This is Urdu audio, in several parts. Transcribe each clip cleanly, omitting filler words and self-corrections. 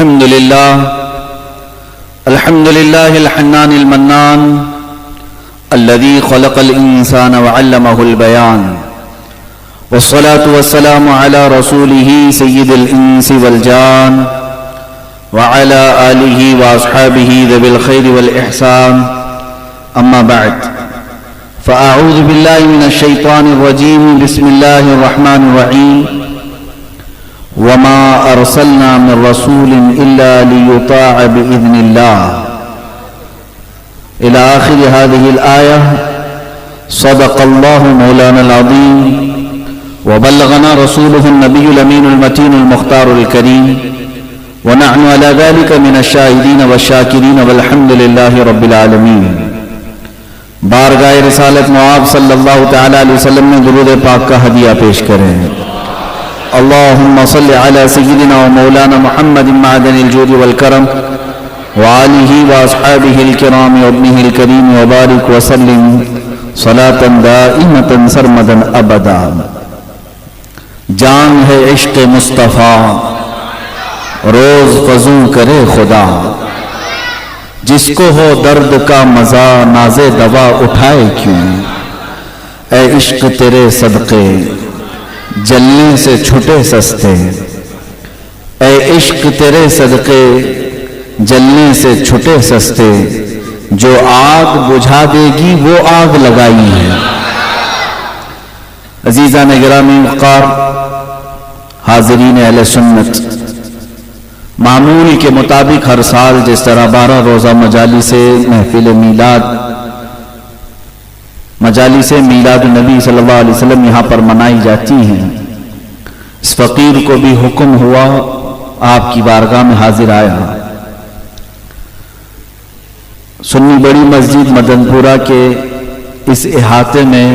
الحمد لله الحنان المنان الذي خلق الإنسان وعلمه البيان، والصلاة والسلام على رسوله سيد الإنس والجان وعلى آله وأصحابه ذوي الخير والإحسان. أما بعد، فأعوذ بالله من الشيطان الرجيم. بسم الله الرحمن الرحيم. وما أرسلنا من رسول إلا ليطاع بإذن الله إلى آخر هذه الآية. صدق الله مولانا العظيم، وبلغنا رسوله النبي الأمين المتين المختار الكريم، ونحن على ذلك من الشاهدين والشاكرين، والحمد لله رب العالمين. بارگاہ رسالت معاب صلی اللہ تعالی علیہ وسلم میں درود پاک کا ہدیہ پیش کریں. اللہم صلی علی سیدنا و مولانا محمد معدن الجود والکرم وآلہ واصحابہ الکرام وابنہ الکریم وبارک وسلم صلاة دائمة سرمدا ابدا. جان ہے عشق مصطفیٰ روز فزوں کرے خدا، جس کو ہو درد کا مزہ ناز دوا اٹھائے کیوں. اے عشق تیرے صدقے جلنے سے چھٹے سستے، اے عشق تیرے صدقے جلنے سے چھٹے سستے. جو آگ بجھا دے گی وہ آگ لگائی ہے. عزیزان گرامی وقار، حاضرین اہل سنت، معمول کے مطابق ہر سال جس طرح 12 روزہ مجالس محفل میلاد النبی صلی اللہ علیہ وسلم یہاں پر منائی جاتی ہیں، اس فقیر کو بھی حکم ہوا، آپ کی بارگاہ میں حاضر آیا. سنی بڑی مسجد مدن پورہ کے اس احاطے میں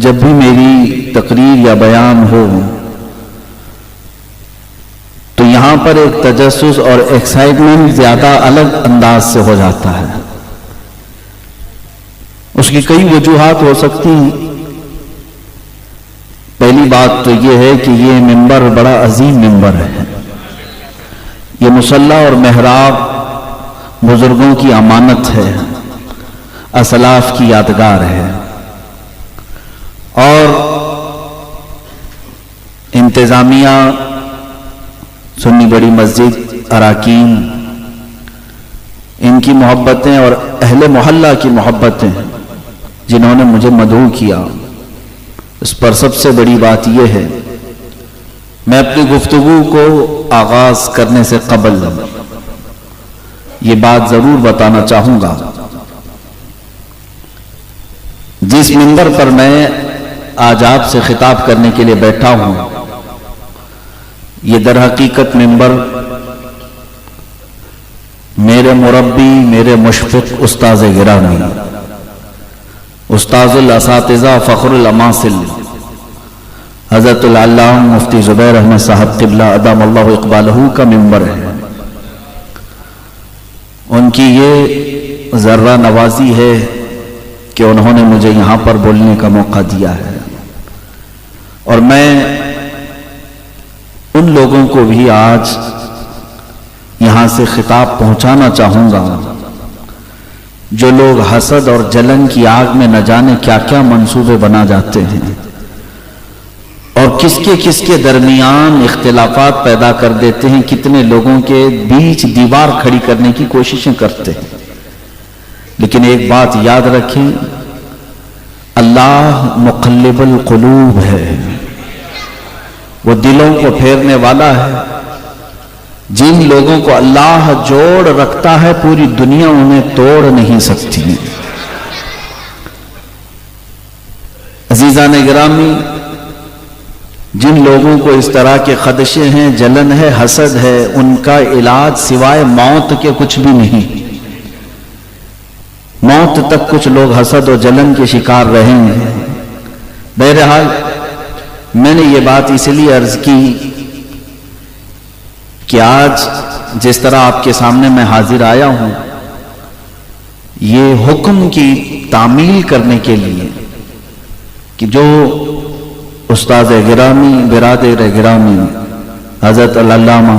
جب بھی میری تقریر یا بیان ہو تو یہاں پر ایک تجسس اور ایکسائٹمنٹ زیادہ الگ انداز سے ہو جاتا ہے. اس کی کئی وجوہات ہو سکتی ہیں. پہلی بات تو یہ ہے کہ یہ منبر بڑا عظیم منبر ہے. یہ مصلی اور محراب بزرگوں کی امانت ہے، اسلاف کی یادگار ہے، اور انتظامیہ سنی بڑی مسجد اراکین ان کی محبتیں اور اہل محلہ کی محبتیں جنہوں نے مجھے مدعو کیا. اس پر سب سے بڑی بات یہ ہے، میں اپنی گفتگو کو آغاز کرنے سے قبل یہ بات ضرور بتانا چاہوں گا. جس منبر پر میں آج آپ سے خطاب کرنے کے لیے بیٹھا ہوں، یہ در حقیقت منبر میرے مربی، میرے مشفق استاذ گرامی، استاذ الاساتذہ، فخر الاماثل، حضرت العلامہ مفتی زبیر احمد صاحب قبلہ ادام اللہ اقبالہ کا منبر ہے. ان کی یہ ذرہ نوازی ہے کہ انہوں نے مجھے یہاں پر بولنے کا موقع دیا ہے، اور میں ان لوگوں کو بھی آج یہاں سے خطاب پہنچانا چاہوں گا جو لوگ حسد اور جلن کی آگ میں نہ جانے کیا کیا منصوبے بنا جاتے ہیں، اور کس کے درمیان اختلافات پیدا کر دیتے ہیں، کتنے لوگوں کے بیچ دیوار کھڑی کرنے کی کوششیں کرتے ہیں. لیکن ایک بات یاد رکھیں، اللہ مقلب القلوب ہے، وہ دلوں کو پھیرنے والا ہے. جن لوگوں کو اللہ جوڑ رکھتا ہے پوری دنیا انہیں توڑ نہیں سکتی. عزیزان گرامی، جن لوگوں کو اس طرح کے خدشے ہیں، جلن ہے، حسد ہے، ان کا علاج سوائے موت کے کچھ بھی نہیں. موت تک کچھ لوگ حسد و جلن کے شکار رہیں گے. بہرحال میں نے یہ بات اس لیے عرض کی کہ آج جس طرح آپ کے سامنے میں حاضر آیا ہوں، یہ حکم کی تعمیل کرنے کے لیے کہ جو استاد گرامی، برادر گرامی حضرت العلامہ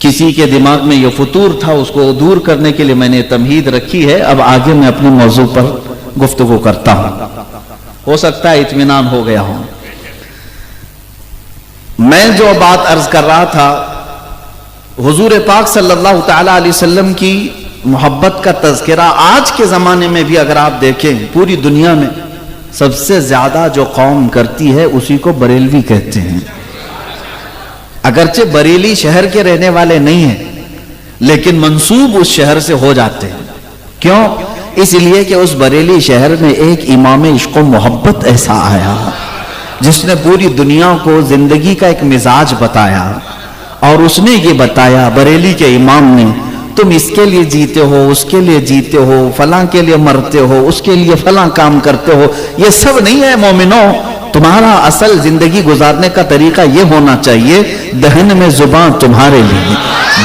کسی کے دماغ میں یہ فطور تھا، اس کو دور کرنے کے لیے میں نے تمہید رکھی ہے. اب آگے میں اپنے موضوع پر گفتگو کرتا ہوں. ہو سکتا ہے اطمینان ہو گیا ہوں. میں جو بات عرض کر رہا تھا، حضور پاک صلی اللہ تعالی علیہ وسلم کی محبت کا تذکرہ آج کے زمانے میں بھی اگر آپ دیکھیں، پوری دنیا میں سب سے زیادہ جو قوم کرتی ہے اسی کو بریلوی کہتے ہیں. اگرچہ بریلی شہر کے رہنے والے نہیں ہیں، لیکن منسوب اس شہر سے ہو جاتے ہیں. کیوں؟ اس لیے کہ اس بریلی شہر میں ایک امام عشق و محبت ایسا آیا جس نے پوری دنیا کو زندگی کا ایک مزاج بتایا، اور اس نے یہ بتایا، بریلی کے امام نے، تم اس کے لیے جیتے ہو، اس کے لیے جیتے ہو، فلاں کے لیے مرتے ہو، اس کے لیے فلاں کام کرتے ہو. یہ سب نہیں ہے مومنوں. تمہارا اصل زندگی گزارنے کا طریقہ یہ ہونا چاہیے، دہن میں زبان تمہارے لیے،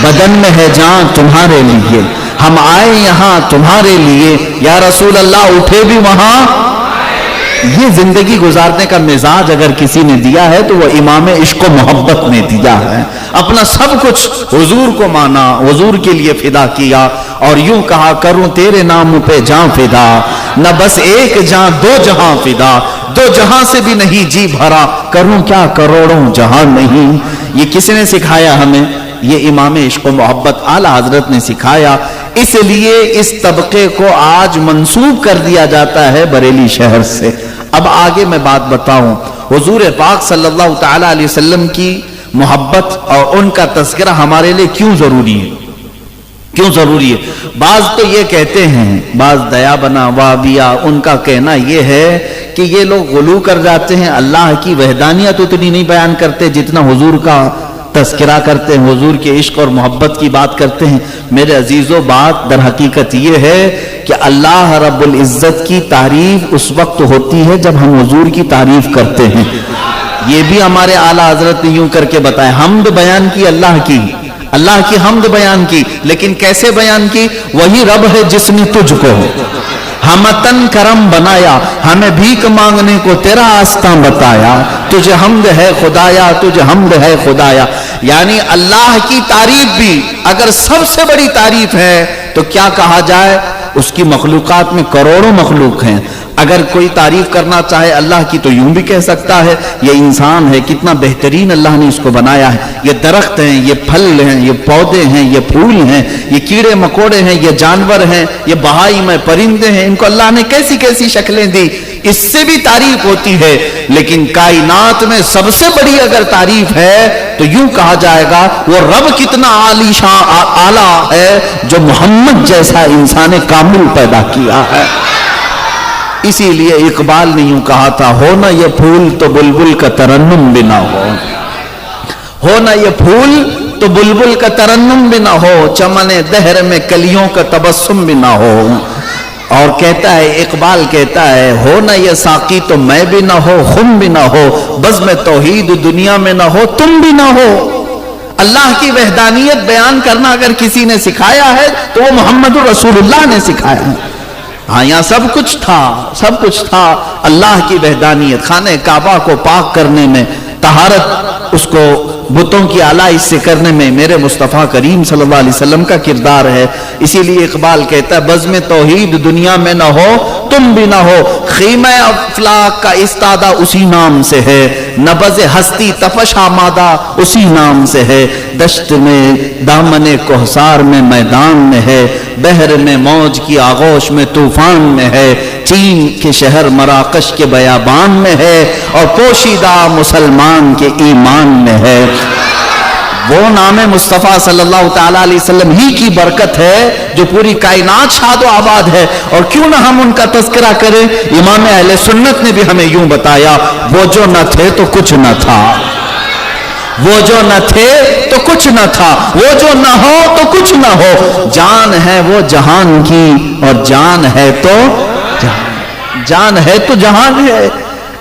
بدن میں ہے جان تمہارے لیے، ہم آئے یہاں تمہارے لیے، یا رسول اللہ اٹھے بھی وہاں. یہ زندگی گزارنے کا مزاج اگر کسی نے دیا ہے تو وہ امام عشق و محبت نے دیا ہے. اپنا سب کچھ حضور کو مانا، حضور کے لیے فدا کیا، اور یوں کہا کروں تیرے نام پہ جان فدا، نہ بس ایک جان دو جہاں فدا، دو جہاں سے بھی نہیں جی بھرا، کروں کیا کروڑوں جہاں نہیں. یہ کس نے سکھایا ہمیں؟ یہ امام عشق و محبت اعلی حضرت نے سکھایا. اس لیے اس طبقے کو آج منسوب کر دیا جاتا ہے بریلی شہر سے. اب آگے میں بات بتاؤں، حضور پاک صلی اللہ تعالی علیہ وسلم کی محبت اور ان کا تذکرہ ہمارے لیے کیوں ضروری ہے؟ کیوں ضروری ہے؟ بعض تو یہ کہتے ہیں، بعض دیا بنا وابیا، ان کا کہنا یہ ہے کہ یہ لوگ غلو کر جاتے ہیں، اللہ کی وحدانیت اتنی نہیں بیان کرتے جتنا حضور کا تذکرہ کرتے ہیں، حضور کے عشق اور محبت کی بات کرتے ہیں. میرے عزیزو، بات در حقیقت یہ ہے کہ اللہ رب العزت کی تعریف اس وقت ہوتی ہے جب ہم حضور کی تعریف کرتے ہیں. یہ بھی ہمارے اعلیٰ حضرت نے یوں کر کے بتایا، حمد بیان کی اللہ کی، اللہ کی حمد بیان کی، لیکن کیسے بیان کی؟ وہی رب ہے جس نے تجھ کو ہمتن کرم بنایا، ہمیں بھیک مانگنے کو تیرا آستاں بتایا، تجھے حمد ہے خدایا، تجھے حمد ہے خدایا. یعنی اللہ کی تعریف بھی اگر سب سے بڑی تعریف ہے تو کیا کہا جائے؟ اس کی مخلوقات میں کروڑوں مخلوق ہیں، اگر کوئی تعریف کرنا چاہے اللہ کی تو یوں بھی کہہ سکتا ہے، یہ انسان ہے، کتنا بہترین اللہ نے اس کو بنایا ہے، یہ درخت ہیں، یہ پھل ہیں، یہ پودے ہیں، یہ پھول ہیں، یہ کیڑے مکوڑے ہیں، یہ جانور ہیں، یہ بہائم ہیں، پرندے ہیں، ان کو اللہ نے کیسی کیسی شکلیں دی. اس سے بھی تعریف ہوتی ہے. لیکن کائنات میں سب سے بڑی اگر تعریف ہے تو یوں کہا جائے گا، وہ رب کتنا عالی شان اعلیٰ ہے جو محمد جیسا انسان کامل پیدا کیا ہے. اسی لیے اقبال نے یوں کہا تھا، ہونا یہ پھول تو بلبل کا ترنم بھی نہ ہو، ہونا یہ پھول تو بلبل کا ترنم بھی نہ ہو، چمن دہر میں کلیوں کا تبسم بھی نہ ہو. اور کہتا ہے، اقبال کہتا ہے، ہونا یہ ساقی تو میں بھی نہ ہو، خم بھی نہ ہو، بزم توحید دنیا میں نہ ہو، تم بھی نہ ہو. اللہ کی وحدانیت بیان کرنا اگر کسی نے سکھایا ہے تو وہ محمد رسول اللہ نے سکھایا ہے. ہاں، یہاں سب کچھ تھا، سب کچھ تھا. اللہ کی وحدانیت، خانہ کعبہ کو پاک کرنے میں، طہارت اس کو بتوں کی آلائش سے کرنے میں میرے مصطفیٰ کریم صلی اللہ علیہ وسلم کا کردار ہے. اسی لیے اقبال کہتا ہے، بزم توحید دنیا میں نہ ہو، تم بھی نہ ہو، خیمہ افلاک کا استادہ اسی نام سے ہے، نبض ہستی تفش آمادہ اسی نام سے ہے، دشت میں دامن کوہسار میں میدان میں ہے، بحر میں موج کی آغوش میں طوفان میں ہے، چین کے شہر مراکش کے بیابان میں ہے، اور پوشیدہ مسلمان کے ایمان میں ہے. وہ نام مصطفیٰ صلی اللہ تعالیٰ علیہ وسلم ہی کی برکت ہے جو پوری کائنات شاد و آباد ہے. اور کیوں نہ ہم ان کا تذکرہ کریں؟ امام اہل سنت نے بھی ہمیں یوں بتایا، وہ جو نہ تھے تو کچھ نہ تھا، وہ جو نہ تھے تو کچھ نہ تھا، وہ جو نہ ہو تو کچھ نہ ہو، جان ہے وہ جہان کی، اور جان ہے تو جان ہے تو جہان ہے.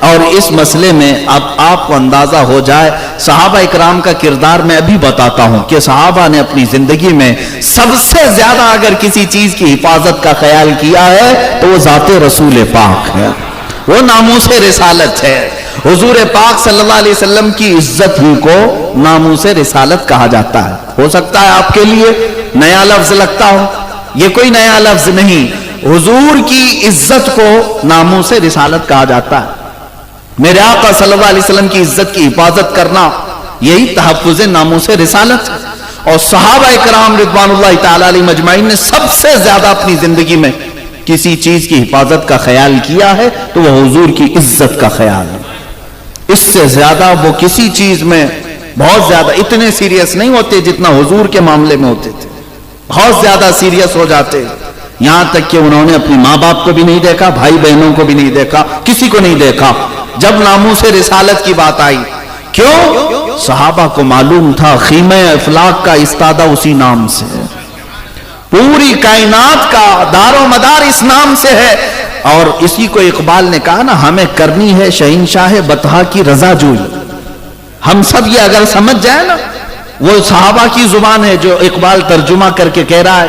اور اس مسئلے میں اب آپ کو اندازہ ہو جائے، صحابہ اکرام کا کردار میں ابھی بتاتا ہوں کہ صحابہ نے اپنی زندگی میں سب سے زیادہ اگر کسی چیز کی حفاظت کا خیال کیا ہے تو وہ ذات رسول پاک ہے، وہ ناموس رسالت ہے. حضور پاک صلی اللہ علیہ وسلم کی عزت ہی کو ناموس رسالت کہا جاتا ہے۔ ہو سکتا ہے آپ کے لیے نیا لفظ لگتا ہو، یہ کوئی نیا لفظ نہیں، حضور کی عزت کو ناموس رسالت کہا جاتا ہے۔ میرے آقا صلی اللہ علیہ وسلم کی عزت کی حفاظت کرنا یہی تحفظ ناموس رسالت ہے۔ اور صحابہ کرام رضوان اللہ تعالی علیہ مجمعین نے سب سے زیادہ اپنی زندگی میں کسی چیز کی حفاظت کا خیال کیا ہے تو وہ حضور کی عزت کا خیال ہے۔ اس سے زیادہ وہ کسی چیز میں بہت زیادہ اتنے سیریس نہیں ہوتے جتنا حضور کے معاملے میں ہوتے تھے، بہت زیادہ سیریس ہو جاتے، یہاں تک کہ انہوں نے اپنی ماں باپ کو بھی نہیں دیکھا، بھائی بہنوں کو بھی نہیں دیکھا، کسی کو نہیں دیکھا جب ناموس رسالت کی بات آئی۔ کیوں؟ صحابہ کو معلوم تھا خیمہ افلاق کا استادہ اسی نام سے ہے، پوری کائنات کا دار و مدار اس نام سے ہے۔ اور اسی کو اقبال نے کہا نا، ہمیں کرنی ہے شہنشاہ بطحا کی رضا جوئی۔ ہم سب یہ اگر سمجھ جائے نا، وہ صحابہ کی زبان ہے جو اقبال ترجمہ کر کے کہہ رہا ہے،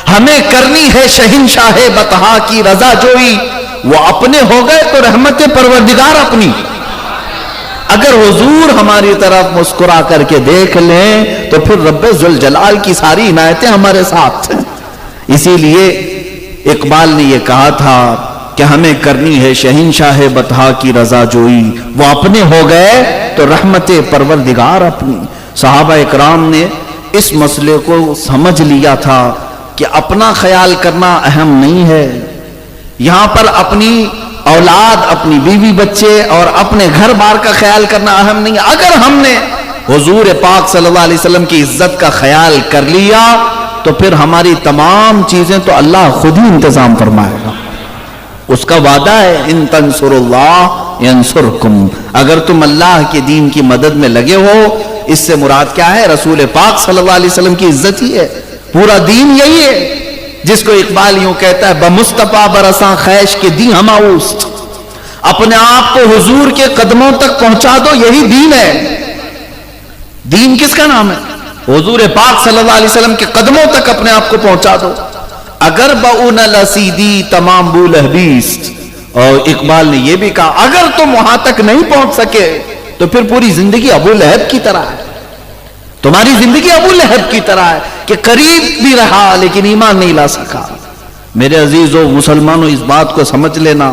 ہمیں کرنی ہے شہنشاہ بطحا کی رضا جوئی، وہ اپنے ہو گئے تو رحمت پروردگار اپنی۔ اگر حضور ہماری طرف مسکرا کر کے دیکھ لیں تو پھر رب ذوالجلال کی ساری عنایتیں ہمارے ساتھ ہیں۔ اسی لیے اقبال نے یہ کہا تھا کہ ہمیں کرنی ہے شہنشاہ بطحا کی رضا جوئی، وہ اپنے ہو گئے تو رحمت پروردگار اپنی۔ صحابہ اکرام نے اس مسئلے کو سمجھ لیا تھا کہ اپنا خیال کرنا اہم نہیں ہے، یہاں پر اپنی اولاد، اپنی بیوی بچے اور اپنے گھر بار کا خیال کرنا اہم نہیں ہے۔ اگر ہم نے حضور پاک صلی اللہ علیہ وسلم کی عزت کا خیال کر لیا تو پھر ہماری تمام چیزیں تو اللہ خود ہی انتظام فرمائے گا۔ اس کا وعدہ ہے ان تنصروا اللہ ینصرکم، اگر تم اللہ کے دین کی مدد میں لگے ہو۔ اس سے مراد کیا ہے؟ رسول پاک صلی اللہ علیہ وسلم کی عزت ہی ہے، پورا دین یہی ہے جس کو اقبال یوں کہتا ہے، بمصطفیٰ برساں خیش کے دی ہما اوست، اپنے آپ کو حضور کے قدموں تک پہنچا دو، یہی دین ہے۔ دین کس کا نام ہے؟ حضور پاک صلی اللہ علیہ وسلم کے قدموں تک اپنے آپ کو پہنچا دو۔ اگر بؤن لسیدی تمام بولہبیست، اور اقبال نے یہ بھی کہا اگر تم وہاں تک نہیں پہنچ سکے تو پھر پوری زندگی ابو لہب کی طرح ہے، تمہاری زندگی ابو لہب کی طرح ہے کہ قریب بھی رہا لیکن ایمان نہیں لا سکا۔ میرے عزیزو مسلمانوں، اس بات کو سمجھ لینا،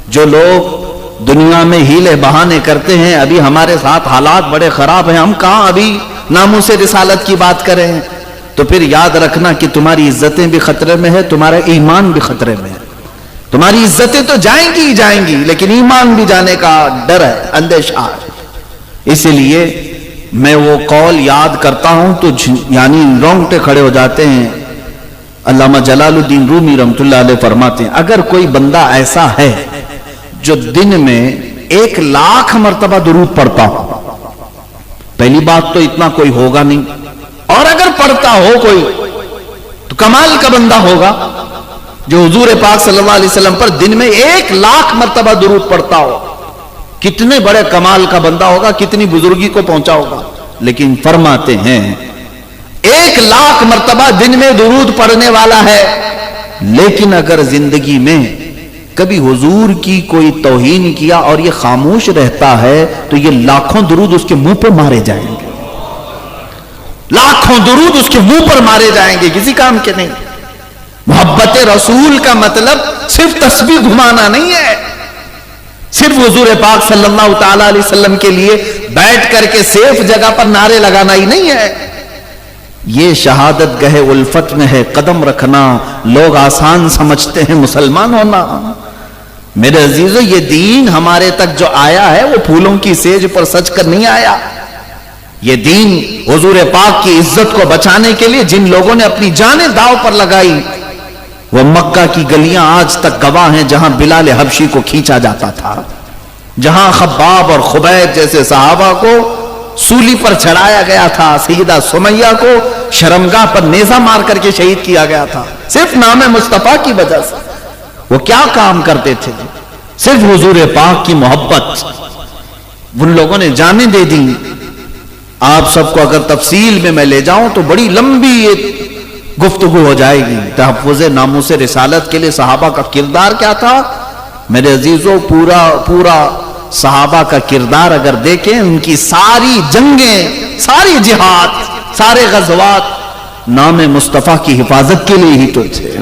جو لوگ دنیا میں ہیلے بہانے کرتے ہیں، ابھی ہمارے ساتھ حالات بڑے خراب ہیں، ہم کہاں ابھی ناموس رسالت کی بات کریں ہیں، تو پھر یاد رکھنا کہ تمہاری عزتیں بھی خطرے میں ہے، تمہارا ایمان بھی خطرے میں ہے۔ تمہاری عزتیں تو جائیں گی ہی جائیں گی، لیکن ایمان بھی جانے کا ڈر ہے، اندیشہ ہے۔ اسی لیے میں وہ قول یاد کرتا ہوں تو یعنی رونگٹے کھڑے ہو جاتے ہیں۔ علامہ جلال الدین رومی رحمۃ اللہ علیہ فرماتے ہیں، اگر کوئی بندہ ایسا ہے جو دن میں 1,00,000 مرتبہ درود پڑھتا ہو، پہلی بات تو اتنا کوئی ہوگا نہیں، اور اگر پڑھتا ہو کوئی تو کمال کا بندہ ہوگا جو حضور پاک صلی اللہ علیہ وسلم پر دن میں 1,00,000 مرتبہ درود پڑھتا ہو۔ کتنے بڑے کمال کا بندہ ہوگا، کتنی بزرگی کو پہنچا ہوگا۔ لیکن فرماتے ہیں 1,00,000 مرتبہ دن میں درود پڑھنے والا ہے، لیکن اگر زندگی میں کبھی حضور کی کوئی توہین کیا اور یہ خاموش رہتا ہے تو یہ لاکھوں درود اس کے منہ پر مارے جائیں گے، لاکھوں درود اس کے منہ پر مارے جائیں گے، کسی کام کے نہیں۔ محبت رسول کا مطلب صرف تسبیح گھمانا نہیں ہے، صرف حضور پاک صلی اللہ تعالی علیہ وسلم کے لیے بیٹھ کر کے سیف جگہ پر نعرے لگانا ہی نہیں ہے، یہ شہادت گہ الفت میں ہے قدم رکھنا۔ لوگ آسان سمجھتے ہیں مسلمان ہونا، میرے عزیزو یہ دین ہمارے تک جو آیا ہے وہ پھولوں کی سیج پر سج کر نہیں آیا۔ یہ دین حضور پاک کی عزت کو بچانے کے لیے جن لوگوں نے اپنی جانیں داؤ پر لگائی، وہ مکہ کی گلیاں آج تک گواہ ہیں جہاں بلال حبشی کو کھینچا جاتا تھا، جہاں خباب اور خبیب جیسے صحابہ کو سولی پر چڑھایا گیا تھا، سیدہ سمیہ کو شرمگاہ پر نیزہ مار کر کے شہید کیا گیا تھا، صرف نام مصطفیٰ کی وجہ سے۔ وہ کیا کام کرتے تھے؟ صرف حضور پاک کی محبت، ان لوگوں نے جانیں دے دی۔ آپ سب کو اگر تفصیل میں لے جاؤں تو بڑی لمبی ایک گفتگو ہو جائے گی۔ تحفظ ناموس رسالت کے لیے صحابہ کا کردار کیا تھا؟ میرے عزیزو پورا صحابہ کا کردار اگر دیکھیں، ان کی ساری جنگیں، ساری جہاد، سارے غزوات نام مصطفیٰ کی حفاظت کے لیے ہی تو تھے۔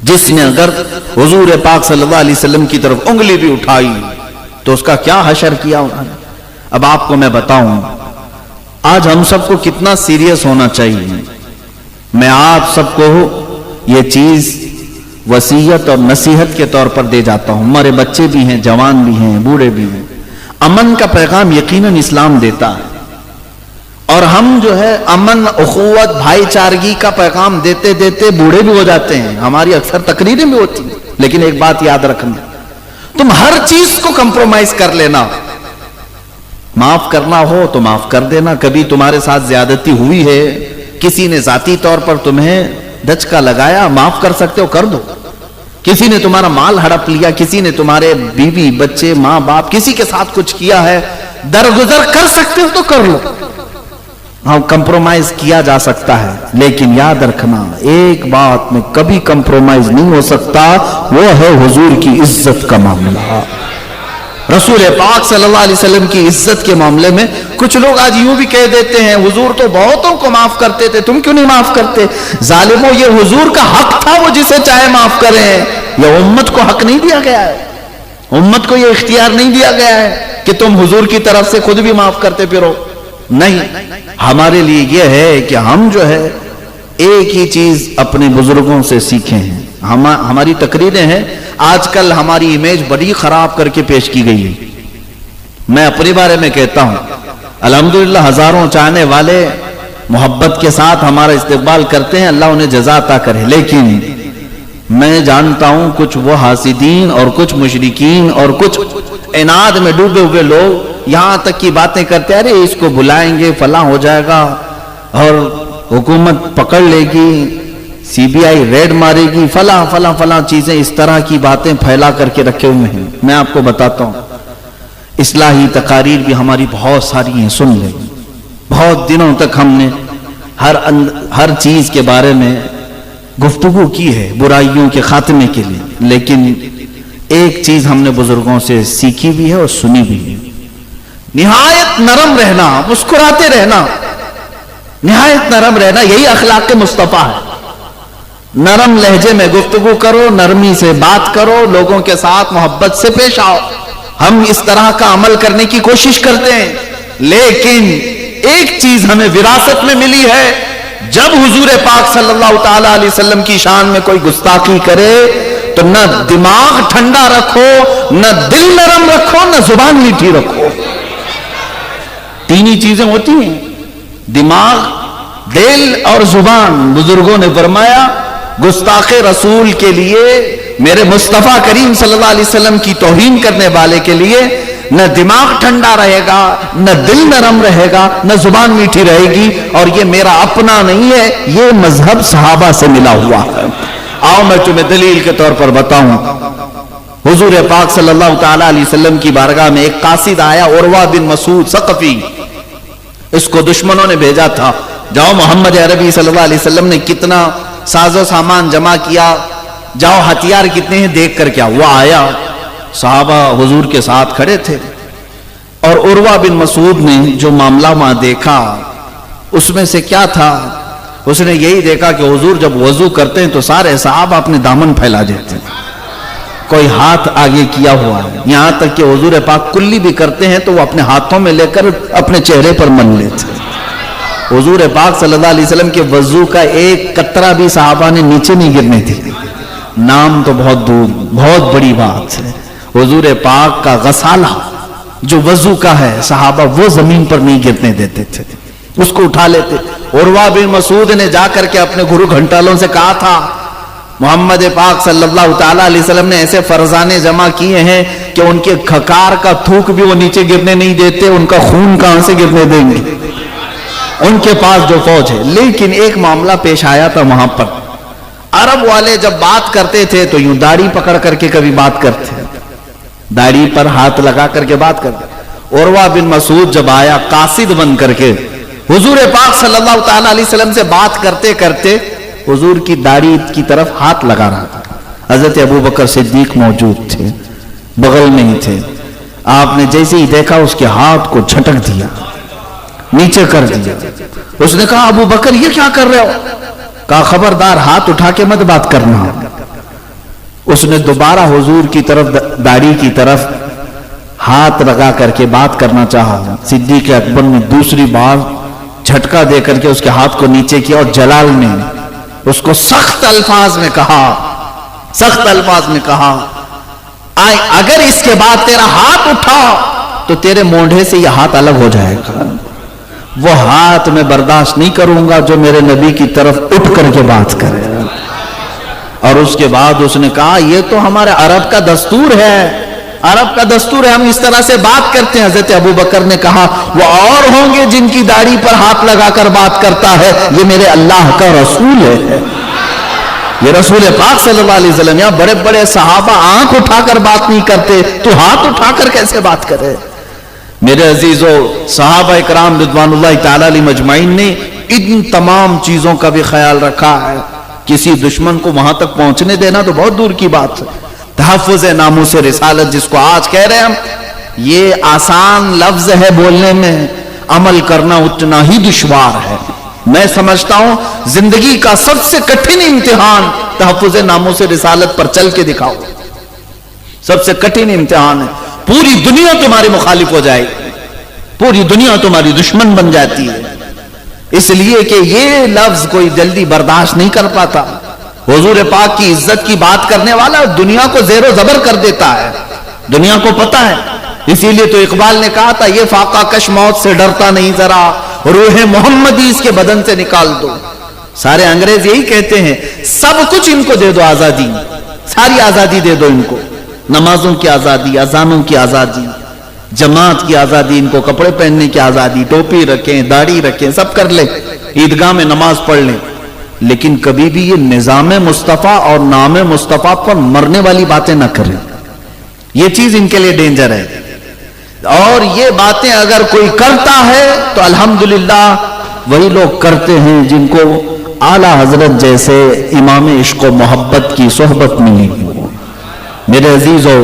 جس نے اگر حضور پاک صلی اللہ علیہ وسلم کی طرف انگلی بھی اٹھائی تو اس کا کیا حشر کیا انہوں نے۔ اب آپ کو میں بتاؤں آج ہم سب کو کتنا سیریس ہونا چاہیے۔ میں آپ سب کو یہ چیز وصیت اور نصیحت کے طور پر دے جاتا ہوں۔ ہمارے بچے بھی ہیں، جوان بھی ہیں، بوڑھے بھی ہیں۔ امن کا پیغام یقیناً اسلام دیتا ہے، اور ہم جو ہے امن، اخوت، بھائی چارگی کا پیغام دیتے دیتے بوڑھے بھی ہو جاتے ہیں۔ ہماری اکثر تقریریں بھی ہوتی ہیں، لیکن ایک بات یاد رکھنا، تم ہر چیز کو کمپرومائز کر لینا۔ معاف کرنا ہو تو معاف کر دینا۔ کبھی تمہارے ساتھ زیادتی ہوئی ہے، کسی نے ذاتی طور پر تمہیں دھچکا لگایا، معاف کر سکتے ہو کر دو۔ کسی نے تمہارا مال ہڑپ لیا، کسی نے تمہارے بیوی بچے ماں باپ کسی کے ساتھ کچھ کیا ہے، درگزر کر سکتے ہو تو کر لو۔ ہاں کمپرومائز کیا جا سکتا ہے، لیکن یاد رکھنا ایک بات میں کبھی کمپرومائز نہیں ہو سکتا، وہ ہے حضور کی عزت کا معاملہ۔ رسول پاک صلی اللہ علیہ وسلم کی عزت کے معاملے میں کچھ لوگ آج یوں بھی کہہ دیتے ہیں حضور تو بہتوں کو معاف کرتے تھے، تم کیوں نہیں معاف کرتے؟ ظالموں، یہ حضور کا حق تھا، وہ جسے چاہے معاف کریں۔ یہ امت کو حق نہیں دیا گیا ہے، امت کو یہ اختیار نہیں دیا گیا ہے کہ تم حضور کی طرف سے خود بھی معاف کرتے پھرو۔ نہیں، ہمارے لیے یہ ہے کہ ہم جو ہے ایک ہی چیز اپنے بزرگوں سے سیکھیں ہیں۔ ہماری تقریریں ہیں، آج کل ہماری امیج بڑی خراب کر کے پیش کی گئی ہے۔ میں اپنے بارے میں کہتا ہوں، الحمدللہ ہزاروں چاہنے والے محبت کے ساتھ ہمارا استقبال کرتے ہیں، اللہ انہیں جزا عطا کرے، لیکن میں جانتا ہوں کچھ وہ حاسدین اور کچھ مشرکین اور کچھ عناد میں ڈوبے ہوئے لوگ یہاں تک کی باتیں کرتے ہیں، ارے اس کو بلائیں گے فلاں ہو جائے گا اور حکومت پکڑ لے گی، سی بی آئی ریڈ مارے گی، فلاں فلاں فلاں چیزیں، اس طرح کی باتیں پھیلا کر کے رکھے ہوئے ہیں۔ میں آپ کو بتاتا ہوں، اصلاحی تقاریر بھی ہماری بہت ساری ہیں، سن لیں۔ بہت دنوں تک ہم نے ہر چیز کے بارے میں گفتگو کی ہے برائیوں کے خاتمے کے لیے، لیکن ایک چیز ہم نے بزرگوں سے سیکھی بھی ہے اور سنی بھی ہے، نہایت نرم رہنا، مسکراتے رہنا، نہایت نرم رہنا، یہی اخلاق مصطفیٰ ہے۔ نرم لہجے میں گفتگو کرو، نرمی سے بات کرو، لوگوں کے ساتھ محبت سے پیش آؤ۔ ہم اس طرح کا عمل کرنے کی کوشش کرتے ہیں، لیکن ایک چیز ہمیں وراثت میں ملی ہے، جب حضور پاک صلی اللہ تعالی علیہ وسلم کی شان میں کوئی گستاخی کرے تو نہ دماغ ٹھنڈا رکھو، نہ دل نرم رکھو، نہ زبان میٹھی رکھو۔ تین ہی چیزیں ہوتی ہیں، دماغ، دل اور زبان۔ بزرگوں نے فرمایا گستاخ رسول کے لیے، میرے مصطفیٰ کریم صلی اللہ علیہ وسلم کی توہین کرنے والے کے لیے نہ دماغ ٹھنڈا رہے گا، نہ دل نرم رہے گا، نہ زبان میٹھی رہے گی، اور یہ میرا اپنا نہیں ہے، یہ مذہب صحابہ سے ملا ہوا ہے۔ آؤ میں تمہیں دلیل کے طور پر بتاؤں۔ حضور پاک صلی اللہ تعالی علیہ وسلم کی بارگاہ میں ایک قاصد آیا، عروہ بن مسعود ثقفی، اس کو دشمنوں نے بھیجا تھا، جاؤ محمد عربی صلی اللہ علیہ وسلم نے کتنا ساز و سامان جمع کیا، جاؤ ہتھیار کتنے ہیں دیکھ کر کیا۔ وہ آیا، صحابہ حضور کے ساتھ کھڑے تھے، اور عروہ بن مسعود نے جو معاملہ وہاں دیکھا اس میں سے کیا تھا، اس نے یہی دیکھا کہ حضور جب وضو کرتے ہیں تو سارے صحابہ اپنے دامن پھیلا دیتے ہیں، کوئی ہاتھ آگے کیا ہوا ہے، یہاں تک کہ حضور پاک کلی بھی کرتے ہیں تو وہ اپنے ہاتھوں میں لے کر اپنے چہرے پر من لیتے ہیں۔ حضور پاک صلی اللہ علیہ وسلم کے وضو کا ایک قطرہ بھی صحابہ نے نیچے نہیں گرنے دی۔ نام تو بہت دور، بہت بڑی بات ہے، حضور پاک کا غسالہ جو وضو کا ہے صحابہ وہ زمین پر نہیں گرنے دیتے تھے، اس کو اٹھا لیتے۔ عروہ بن مسعود نے جا کر کے اپنے گھرو گھنٹالوں سے کہا تھا محمد پاک صلی اللہ تعالی علیہ وسلم نے ایسے فرزانے جمع کیے ہیں کہ ان کے کھکار کا تھوک بھی وہ نیچے گرنے نہیں دیتے، ان کا خون کہاں سے گرنے دیں گے ان کے پاس جو فوج ہے۔ لیکن ایک معاملہ پیش آیا تھا وہاں پر، عرب والے جب بات کرتے تھے تو یوں داڑھی پکڑ کر کے کبھی بات کرتے، داڑھی پر ہاتھ لگا کر کے بات کرتے۔ عروہ بن مسعود جب آیا قاصد بن کر کے حضور پاک صلی اللہ تعالی علیہ وسلم سے بات کرتے کرتے حضور کی داڑھی کی طرف ہاتھ لگا رہا تھا۔ حضرت ابو بکر صدیق موجود تھے، بغل میں ہی تھے۔ آپ نے جیسے ہی دیکھا اس کے ہاتھ کو جھٹک دیا, نیچے کر دیا. اس نے کہا ابو بکر یہ کیا کر رہے ہو؟ کہا خبردار ہاتھ اٹھا کے مت بات کرنا. اس نے دوبارہ حضور کی طرف, داڑھی کی طرف ہاتھ لگا کر کے بات کرنا چاہا. صدیق اکبر نے دوسری بار جھٹکا دے کر کے اس کے ہاتھ کو نیچے کیا, اور جلال نے اس کو سخت الفاظ میں کہا اگر اس کے بعد تیرا ہاتھ اٹھا تو تیرے مونڈھے سے یہ ہاتھ الگ ہو جائے گا. وہ ہاتھ میں برداشت نہیں کروں گا جو میرے نبی کی طرف اٹھ کر کے بات کرے. اور اس کے بعد اس نے کہا یہ تو ہمارے عرب کا دستور ہے, ہم اس طرح سے بات کرتے ہیں. حضرت ابو بکر نے کہا وہ اور ہوں گے جن کی داڑھی پر ہاتھ لگا کر بات کرتا ہے, یہ میرے اللہ کا رسول ہے, یہ رسول پاک صلی اللہ علیہ وسلم. یہاں بڑے بڑے صحابہ آنکھ اٹھا کر بات نہیں کرتے, تو ہاتھ اٹھا کر کیسے بات کرے؟ میرے عزیزو, صحابہ اکرام رضوان اللہ تعالی علیہ مجمعین نے ان تمام چیزوں کا بھی خیال رکھا ہے. کسی دشمن کو وہاں تک پہنچنے دینا تو بہت دور کی بات ہے. تحفظ ناموس رسالت جس کو آج کہہ رہے ہیں ہم, یہ آسان لفظ ہے بولنے میں, عمل کرنا اتنا ہی دشوار ہے. میں سمجھتا ہوں زندگی کا سب سے کٹھن امتحان تحفظ ناموس رسالت پر چل کے دکھاؤ. سب سے کٹھن امتحان ہے. پوری دنیا تمہاری مخالف ہو جائے, پوری دنیا تمہاری دشمن بن جاتی ہے, اس لیے کہ یہ لفظ کوئی جلدی برداشت نہیں کر پاتا. حضور پاک کی عزت کی بات کرنے والا دنیا کو زیر و زبر کر دیتا ہے, دنیا کو پتا ہے. اسی لیے تو اقبال نے کہا تھا یہ فاقہ کش موت سے ڈرتا نہیں, ذرا روح محمدی اس کے بدن سے نکال دو. سارے انگریز یہی کہتے ہیں سب کچھ ان کو دے دو آزادی, ساری آزادی دے دو ان کو, نمازوں کی آزادی, اذانوں کی آزادی, جماعت کی آزادی, ان کو کپڑے پہننے کی آزادی, ٹوپی رکھیں, داڑھی رکھیں, سب کر لیں, عیدگاہ میں نماز پڑھ لیں. لیکن کبھی بھی یہ نظام مصطفیٰ اور نام مصطفیٰ پر مرنے والی باتیں نہ کریں. یہ چیز ان کے لیے ڈینجر ہے. اور یہ باتیں اگر کوئی کرتا ہے تو الحمدللہ وہی لوگ کرتے ہیں جن کو اعلیٰ حضرت جیسے امام عشق و محبت کی صحبت ملی. میرے عزیزو,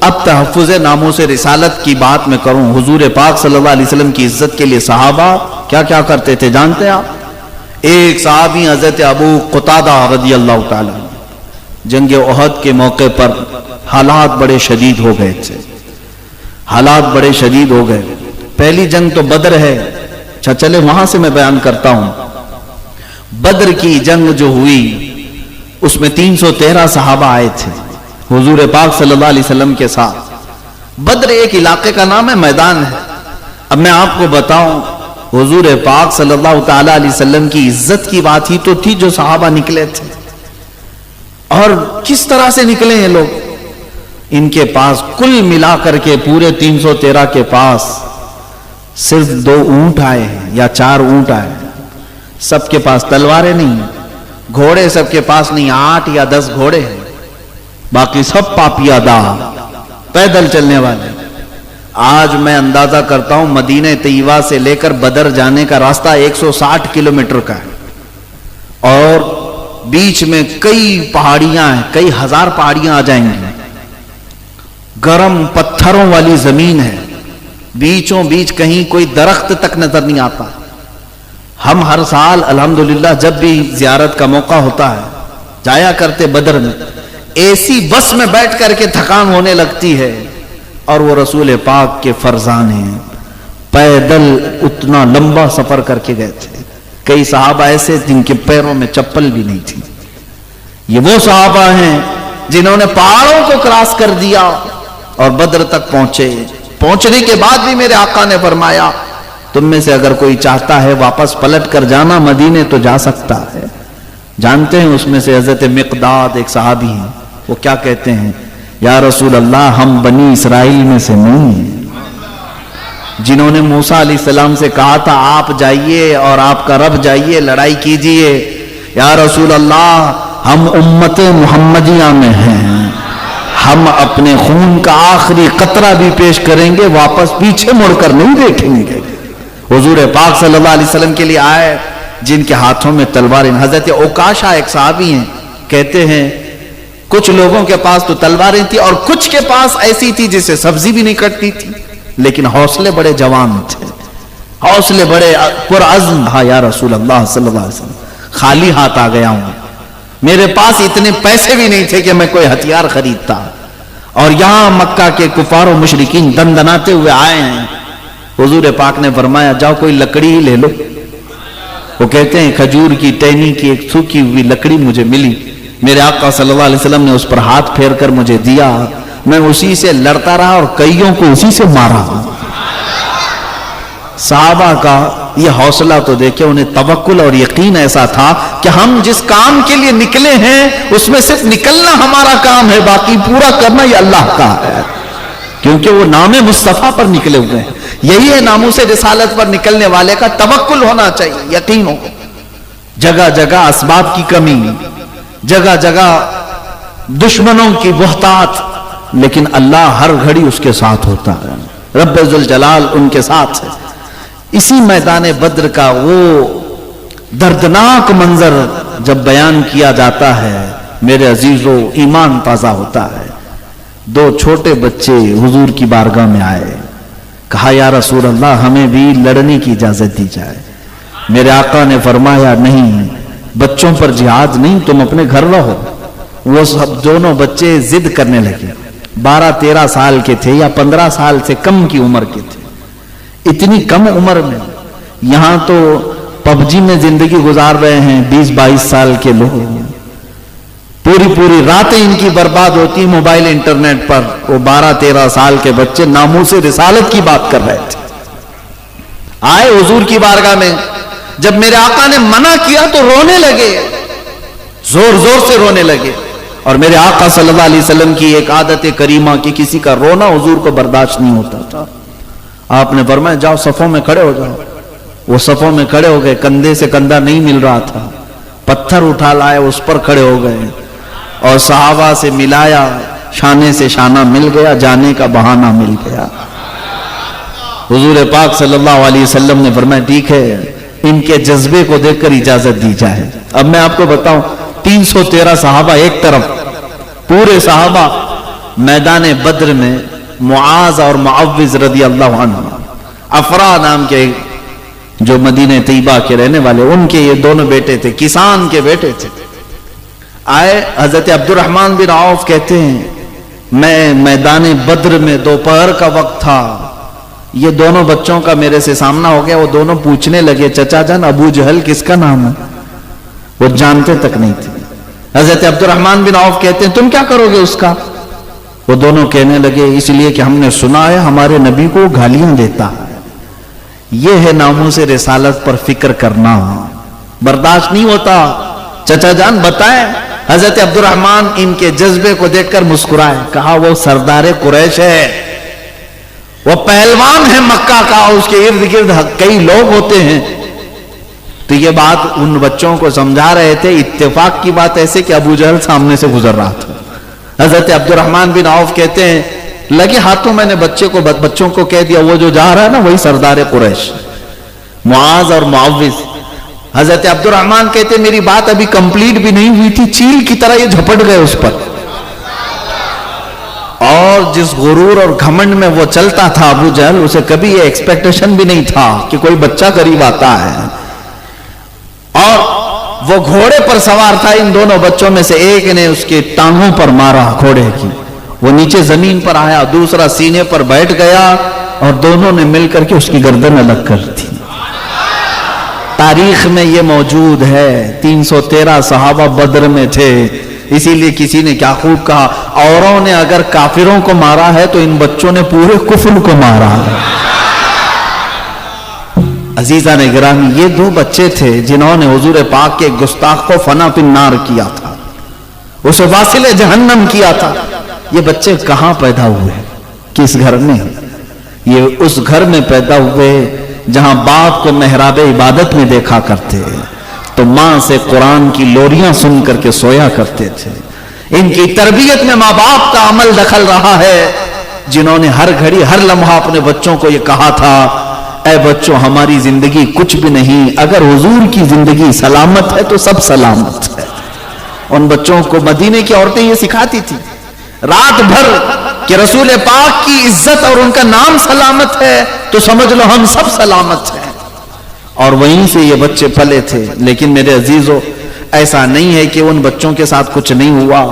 اب تحفظ ناموس رسالت کی بات میں کروں. حضور پاک صلی اللہ علیہ وسلم کی عزت کے لیے صحابہ کیا کیا کرتے تھے جانتے ہیں آپ؟ ایک صحابی حضرت ابو قتادہ رضی اللہ تعالی, جنگ احد کے موقع پر حالات بڑے شدید ہو گئے تھے, حالات بڑے شدید ہو گئے. پہلی جنگ تو بدر ہے, چلے وہاں سے میں بیان کرتا ہوں. بدر کی جنگ جو ہوئی اس میں 313 صحابہ آئے تھے حضور پاک صلی اللہ علیہ وسلم کے ساتھ. بدر ایک علاقے کا نام ہے, میدان ہے. اب میں آپ کو بتاؤں حضور پاک صلی اللہ تعالی علیہ وسلم کی عزت کی بات ہی تو تھی جو صحابہ نکلے تھے. اور کس طرح سے نکلے ہیں لوگ؟ ان کے پاس کل ملا کر کے پورے 313 کے پاس صرف 2 اونٹ آئے ہیں یا 4 اونٹ آئے ہیں. سب کے پاس تلواریں نہیں, گھوڑے سب کے پاس نہیں, 8 یا 10 گھوڑے ہیں, باقی سب پاپیادہ پیدل چلنے والے. آج میں اندازہ کرتا ہوں مدینہ طیبہ سے لے کر بدر جانے کا راستہ 160 کلومیٹر کا ہے, اور بیچ میں کئی پہاڑیاں ہیں, کئی ہزار پہاڑیاں آ جائیں گی. گرم پتھروں والی زمین ہے, بیچوں بیچ کہیں کوئی درخت تک نظر نہیں آتا. ہم ہر سال الحمدللہ جب بھی زیارت کا موقع ہوتا ہے جایا کرتے بدر میں. ایسی بس میں بیٹھ کر کے تھکان ہونے لگتی ہے, اور وہ رسول پاک کے فرزان ہیں, پیدل اتنا لمبا سفر کر کے گئے تھے. کئی صحابہ ایسے جن کے پیروں میں چپل بھی نہیں تھی. یہ وہ صحابہ ہیں جنہوں نے پہاڑوں کو کراس کر دیا اور بدر تک پہنچے. پہنچنے کے بعد بھی میرے آقا نے فرمایا تم میں سے اگر کوئی چاہتا ہے واپس پلٹ کر جانا مدینے تو جا سکتا ہے. جانتے ہیں اس میں سے حضرت مقداد ایک صحابی ہیں, وہ کیا کہتے ہیں, یا رسول اللہ ہم بنی اسرائیل میں سے نہیں ہیں جنہوں نے موسیٰ علیہ السلام سے کہا تھا آپ جائیے اور آپ کا رب جائیے لڑائی کیجئے. یا رسول اللہ ہم امت محمدیہ میں ہیں, ہم اپنے خون کا آخری قطرہ بھی پیش کریں گے, واپس پیچھے مڑ کر نہیں دیکھیں گے. حضور پاک صلی اللہ علیہ وسلم کے لیے آئے جن کے ہاتھوں میں تلواریں. حضرت عکاشہ ایک صحابی ہیں, کہتے ہیں کچھ لوگوں کے پاس تو تلواریں تھی اور کچھ کے پاس ایسی تھی جسے سبزی بھی نہیں کٹتی تھی، لیکن حوصلے بڑے جوان تھے، حوصلے بڑے پرعزم۔ ہاں یا رسول اللہ صلی اللہ علیہ وسلم، خالی ہاتھ آ گیا ہوں، میرے پاس اتنے پیسے بھی نہیں تھے کہ میں کوئی ہتھیار خریدتا، اور یہاں مکہ کے کفار و مشرکین دندناتے ہوئے آئے ہیں۔ حضور پاک نے فرمایا جاؤ کوئی لکڑی ہی لے لو۔ وہ کہتے ہیں کھجور کی ٹہنی کی ایک سوکھی ہوئی لکڑی مجھے ملی، میرے آقا صلی اللہ علیہ وسلم نے اس پر ہاتھ پھیر کر مجھے دیا، میں اسی سے لڑتا رہا اور کئیوں کو اسی سے مارا۔ صحابہ کا یہ حوصلہ تو دیکھیں، انہیں توکل اور یقین ایسا تھا کہ ہم جس کام کے لیے نکلے ہیں اس میں صرف نکلنا ہمارا کام ہے، باقی پورا کرنا یہ اللہ کا ہے، کیونکہ وہ نام مصطفیٰ پر نکلے ہوئے ہیں۔ یہی ہے ناموس رسالت پر نکلنے والے کا توکل ہونا چاہیے، یقین ہو۔ جگہ جگہ اسباب کی کمی، جگہ جگہ دشمنوں کی بہتات، لیکن اللہ ہر گھڑی اس کے ساتھ ہوتا ہے، رب ذوالجلال ان کے ساتھ ہے۔ اسی میدان بدر کا وہ دردناک منظر جب بیان کیا جاتا ہے میرے عزیزو، ایمان تازہ ہوتا ہے۔ دو چھوٹے بچے حضور کی بارگاہ میں آئے، کہا یا رسول اللہ ہمیں بھی لڑنے کی اجازت دی جائے۔ میرے آقا نے فرمایا نہیں، بچوں پر جہاد نہیں، تم اپنے گھر رہو۔ وہ سب دونوں بچے ضد کرنے لگے، 12-13 سال کے تھے یا 15 سال سے کم کی عمر کے تھے۔ اتنی کم عمر میں یہاں تو پب جی میں زندگی گزار رہے ہیں 20-22 سال کے لوگ، پوری راتیں ان کی برباد ہوتی موبائل انٹرنیٹ پر۔ وہ 12-13 سال کے بچے ناموس رسالت کی بات کر رہے تھے، آئے حضور کی بارگاہ میں۔ جب میرے آقا نے منع کیا تو رونے لگے، زور زور سے رونے لگے، اور میرے آقا صلی اللہ علیہ وسلم کی ایک عادت کریمہ کہ کسی کا رونا حضور کو برداشت نہیں ہوتا تھا۔ آپ نے فرمایا جاؤ صفوں میں کھڑے ہو جاؤ۔ وہ صفوں میں کھڑے ہو گئے، کندھے سے کندھا نہیں مل رہا تھا، پتھر اٹھا لائے اس پر کھڑے ہو گئے، اور صحابہ سے ملایا، شانے سے شانہ مل گیا، جانے کا بہانہ مل گیا۔ حضور پاک صلی اللہ علیہ وسلم نے فرمایا ٹھیک ہے، ان کے جذبے کو دیکھ کر اجازت دی جائے۔ اب میں آپ کو بتاؤں، 313 صحابہ ایک طرف، پورے صحابہ میدان بدر میں معاذ اور معوذ رضی اللہ عنہ، افرا نام کے جو مدینہ طیبہ کے رہنے والے، ان کے یہ دونوں بیٹے تھے، کسان کے بیٹے تھے، آئے۔ حضرت عبد الرحمن بن عوف کہتے ہیں میں میدان بدر میں دوپہر کا وقت تھا، یہ دونوں بچوں کا میرے سے سامنا ہو گیا۔ وہ دونوں پوچھنے لگے چچا جان ابو جہل کس کا نام ہے؟ وہ جانتے تک نہیں تھے۔ حضرت عبد الرحمن بن عوف کہتے ہیں تم کیا کرو گے اس کا؟ وہ دونوں کہنے لگے اس لیے کہ ہم نے سنا ہے ہمارے نبی کو گالیاں دیتا ہے۔ یہ ہے ناموس رسالت پر فکر کرنا، برداشت نہیں ہوتا۔ چچا جان بتائیں۔ حضرت عبد الرحمن ان کے جذبے کو دیکھ کر مسکرائے، کہا وہ سردار قریش ہے، وہ پہلوان ہے مکہ کا، اس کے ارد گرد کئی لوگ ہوتے ہیں۔ تو یہ بات ان بچوں کو سمجھا رہے تھے۔ اتفاق کی بات ایسے کہ ابو جہل سامنے سے گزر رہا تھا۔ حضرت عبد الرحمن بن عوف کہتے ہیں لگے ہاتھوں میں نے بچوں کو کہہ دیا وہ جو جا رہا ہے نا وہی سردار قریش، معاذ اور معوذ۔ حضرت عبد الرحمن کہتے ہیں میری بات ابھی کمپلیٹ بھی نہیں ہوئی تھی، چیل کی طرح یہ جھپٹ گئے اس پر، اور جس غرور اور گھمنڈ میں وہ چلتا تھا ابو جہل، اسے کبھی یہ ایکسپیکٹیشن بھی نہیں تھا کہ کوئی بچہ قریب آتا ہے۔ اور وہ گھوڑے پر سوار تھا، ان دونوں بچوں میں سے ایک نے اس کے ٹانگوں پر مارا گھوڑے کی، وہ نیچے زمین پر آیا، دوسرا سینے پر بیٹھ گیا، اور دونوں نے مل کر کے اس کی گردن الگ کر دی۔ تاریخ میں یہ موجود ہے۔ 313 صحابہ بدر میں تھے، اسی لیے کسی نے کیا خوب کہا، اوروں نے اگر کافروں کو مارا ہے تو ان بچوں نے پورے کفر کو مارا ہے۔ عزیزان گرامی، یہ دو بچے تھے جنہوں نے حضور پاک کے گستاخ کو فنا فی النار کیا تھا، اسے واصل جہنم کیا تھا۔ یہ بچے کہاں پیدا ہوئے؟ کس گھر میں؟ یہ اس گھر میں پیدا ہوئے جہاں باپ کو محراب عبادت میں دیکھا کرتے، تو ماں سے قرآن کی لوریاں سن کر کے سویا کرتے تھے۔ ان کی تربیت میں ماں باپ کا عمل دخل رہا ہے، جنہوں نے ہر گھڑی ہر لمحہ اپنے بچوں کو یہ کہا تھا اے بچوں ہماری زندگی کچھ بھی نہیں، اگر حضور کی زندگی سلامت ہے تو سب سلامت ہے۔ ان بچوں کو مدینے کی عورتیں یہ سکھاتی تھی رات بھر کہ رسول پاک کی عزت اور ان کا نام سلامت ہے تو سمجھ لو ہم سب سلامت ہیں. اور وہیں سے یہ بچے پلے تھے. لیکن میرے عزیزو ایسا نہیں ہے کہ ان بچوں کے ساتھ کچھ نہیں ہوا.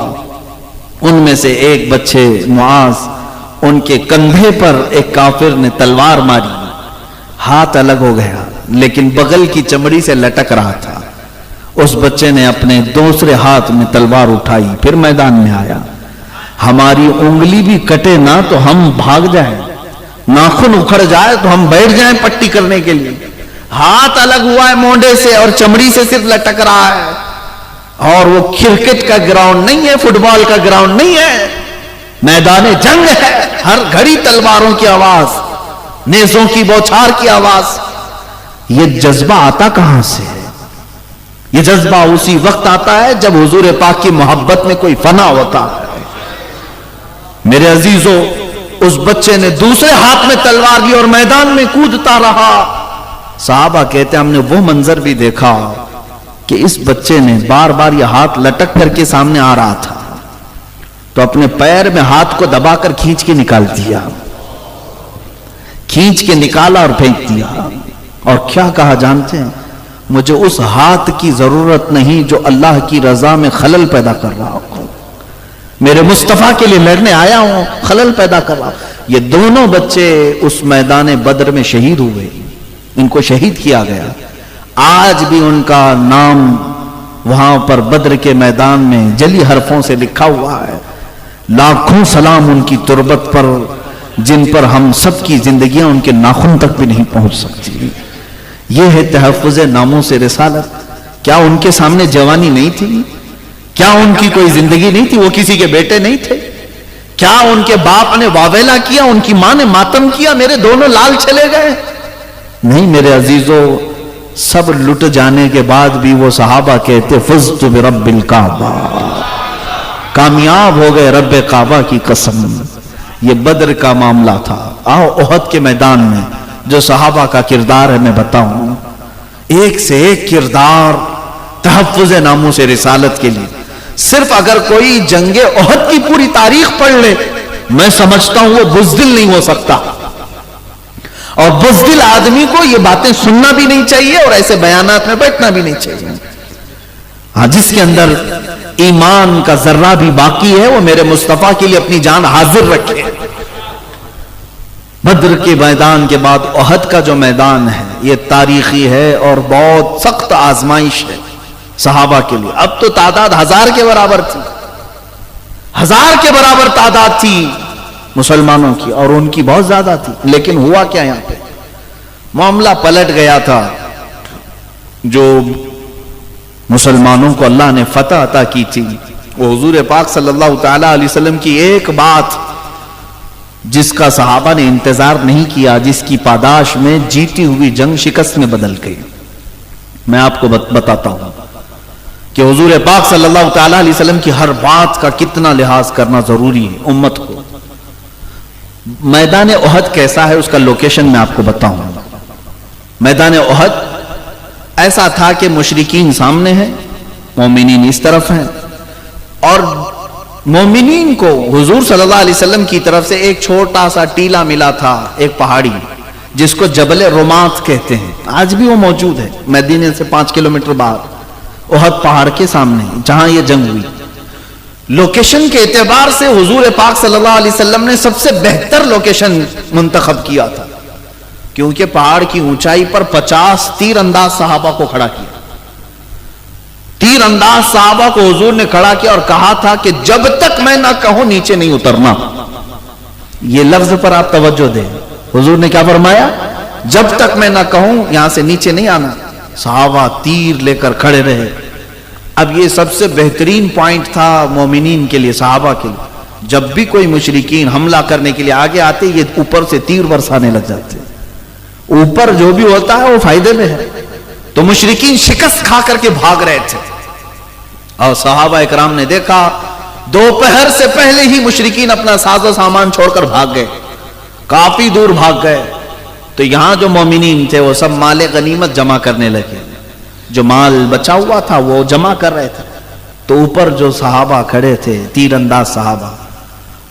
ان میں سے ایک بچے معاذ، ان کے کندھے پر ایک کافر نے تلوار ماری، ہاتھ الگ ہو گیا لیکن بغل کی چمڑی سے لٹک رہا تھا. اس بچے نے اپنے دوسرے ہاتھ میں تلوار اٹھائی، پھر میدان میں آیا. ہماری انگلی بھی کٹے نہ تو ہم بھاگ جائیں، ناخن اکھڑ جائے تو ہم بیٹھ جائیں پٹی کرنے کے لیے. ہاتھ الگ ہوا ہے مونڈے سے اور چمڑی سے صرف لٹک رہا ہے. اور وہ کرکٹ کا گراؤنڈ نہیں ہے، فٹ بال کا گراؤنڈ نہیں ہے، میدان جنگ ہے. ہر گھڑی تلواروں کی آواز، نیزوں کی بوچھار کی آواز. یہ جذبہ آتا کہاں سے ہے؟ یہ جذبہ اسی وقت آتا ہے جب حضور پاک کی محبت میں کوئی فنا ہوتا ہے. میرے عزیزو، اس بچے نے دوسرے ہاتھ میں تلوار لی اور میدان میں کودتا رہا. صحابہ کہتے ہیں ہم نے وہ منظر بھی دیکھا کہ اس بچے نے بار بار یہ ہاتھ لٹک کر کے سامنے آ رہا تھا تو اپنے پیر میں ہاتھ کو دبا کر کھینچ کے نکال دیا، کھینچ کے نکالا اور پھینک دیا. اور کیا کہا جانتے ہیں؟ مجھے اس ہاتھ کی ضرورت نہیں جو اللہ کی رضا میں خلل پیدا کر رہا ہوں. میرے مصطفیٰ کے لیے لڑنے آیا ہوں، خلل پیدا کر رہا. یہ دونوں بچے اس میدان بدر میں شہید ہوئے، ان کو شہید کیا گیا. آج بھی ان کا نام وہاں پر بدر کے میدان میں جلی حرفوں سے لکھا ہوا ہے. لاکھوں سلام ان کی تربت پر جن پر ہم سب کی زندگیاں ان کے ناخن تک بھی نہیں پہنچ سکتی. یہ ہے تحفظ ناموس رسالت. کیا ان کے سامنے جوانی نہیں تھی؟ کیا ان کی کوئی زندگی نہیں تھی؟ وہ کسی کے بیٹے نہیں تھے؟ کیا ان کے باپ نے واویلا کیا، ان کی ماں نے ماتم کیا، میرے دونوں لال چلے گئے؟ نہیں میرے عزیزو، سب لٹ جانے کے بعد بھی وہ صحابہ کہتے فزت برب الکعبہ، کامیاب ہو گئے رب کعبہ کی قسم. یہ بدر کا معاملہ تھا. آؤ احد کے میدان میں جو صحابہ کا کردار ہے میں بتاؤں. ایک سے ایک کردار تحفظ ناموس رسالت کے لیے. صرف اگر کوئی جنگ احد کی پوری تاریخ پڑھ لے میں سمجھتا ہوں وہ بزدل نہیں ہو سکتا. اور بزدل آدمی کو یہ باتیں سننا بھی نہیں چاہیے اور ایسے بیانات میں بیٹھنا بھی نہیں چاہیے. ہاں، جس کے اندر ایمان کا ذرہ بھی باقی ہے وہ میرے مصطفیٰ کے لیے اپنی جان حاضر رکھے. بدر کے میدان کے بعد احد کا جو میدان ہے یہ تاریخی ہے اور بہت سخت آزمائش ہے صحابہ کے لیے. اب تو تعداد 1000 کے برابر تھی، 1000 کے برابر تعداد تھی مسلمانوں کی اور ان کی بہت زیادہ تھی. لیکن ہوا کیا یہاں پہ؟ معاملہ پلٹ گیا تھا. جو مسلمانوں کو اللہ نے فتح عطا کی تھی وہ حضور پاک صلی اللہ تعالی علیہ وسلم کی ایک بات جس کا صحابہ نے انتظار نہیں کیا، جس کی پاداش میں جیتی ہوئی جنگ شکست میں بدل گئی. میں آپ کو بتاتا ہوں کہ حضور پاک صلی اللہ تعالی علیہ وسلم کی ہر بات کا کتنا لحاظ کرنا ضروری ہے امت کو. میدان احد کیسا ہے اس کا لوکیشن میں آپ کو بتاؤں. میدان احد ایسا تھا کہ مشرکین سامنے ہیں، مومنین اس طرف ہیں، اور مومنین کو حضور صلی اللہ علیہ وسلم کی طرف سے ایک چھوٹا سا ٹیلا ملا تھا، ایک پہاڑی جس کو جبل رمات کہتے ہیں. آج بھی وہ موجود ہے مدینے سے 5 کلومیٹر باہر احد پہاڑ کے سامنے جہاں یہ جنگ ہوئی. لوکیشن کے اعتبار سے حضور پاک صلی اللہ علیہ وسلم نے سب سے بہتر لوکیشن منتخب کیا تھا کیونکہ پہاڑ کی اونچائی پر 50 تیر انداز صحابہ کو کھڑا کیا. تیر انداز صحابہ کو حضور نے کھڑا کیا اور کہا تھا کہ جب تک میں نہ کہوں نیچے نہیں اترنا. یہ لفظ پر آپ توجہ دیں. حضور نے کیا فرمایا؟ جب تک میں نہ کہوں یہاں سے نیچے نہیں آنا. صحابہ تیر لے کر کھڑے رہے. اب یہ سب سے بہترین پوائنٹ تھا مومنین کے لیے، صحابہ کے لیے. جب بھی کوئی مشرکین حملہ کرنے کے لیے آگے آتے یہ اوپر سے تیر برسانے لگ جاتے. اوپر جو بھی ہوتا ہے وہ فائدے میں ہے. تو مشرکین شکست کھا کر کے بھاگ رہے تھے اور صحابہ اکرام نے دیکھا دوپہر سے پہلے ہی مشرکین اپنا ساز و سامان چھوڑ کر بھاگ گئے، کافی دور بھاگ گئے. تو یہاں جو مومنین تھے وہ سب مال غنیمت جمع کرنے لگے. جو مال بچا ہوا تھا وہ جمع کر رہے تھے. تو اوپر جو صحابہ کھڑے تھے تیر انداز صحابہ،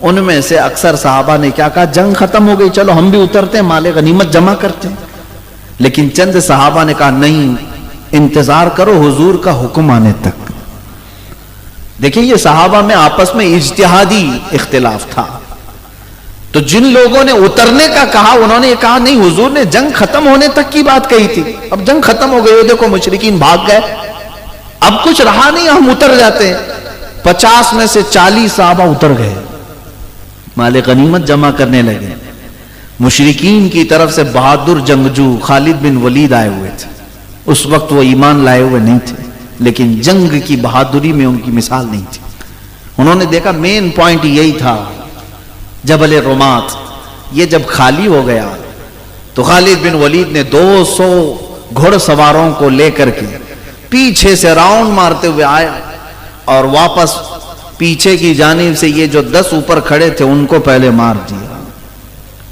ان میں سے اکثر صحابہ نے کیا کہا، جنگ ختم ہو گئی، چلو ہم بھی اترتے ہیں، مال غنیمت جمع کرتے ہیں. لیکن چند صحابہ نے کہا نہیں، انتظار کرو حضور کا حکم آنے تک. دیکھیں یہ صحابہ میں آپس میں اجتہادی اختلاف تھا. تو جن لوگوں نے اترنے کا کہا انہوں نے یہ کہا نہیں، حضور نے جنگ ختم ہونے تک کی بات کہی تھی، اب جنگ ختم ہو گئی، دیکھو مشرکین بھاگ گئے، اب کچھ رہا نہیں، ہم اتر جاتے ہیں. 50 میں سے 40 صحابہ اتر گئے، مال غنیمت جمع کرنے لگے. مشرکین کی طرف سے بہادر جنگجو خالد بن ولید آئے ہوئے تھے. اس وقت وہ ایمان لائے ہوئے نہیں تھے، لیکن جنگ کی بہادری میں ان کی مثال نہیں تھی. انہوں نے دیکھا مین پوائنٹ یہی تھا، جبل رمات یہ جب خالی ہو گیا تو خالد بن ولید نے 200 گھڑ سواروں کو لے کر کے پیچھے سے راؤنڈ مارتے ہوئے آیا اور واپس پیچھے کی جانب سے یہ جو 10 اوپر کھڑے تھے ان کو پہلے مار دیا،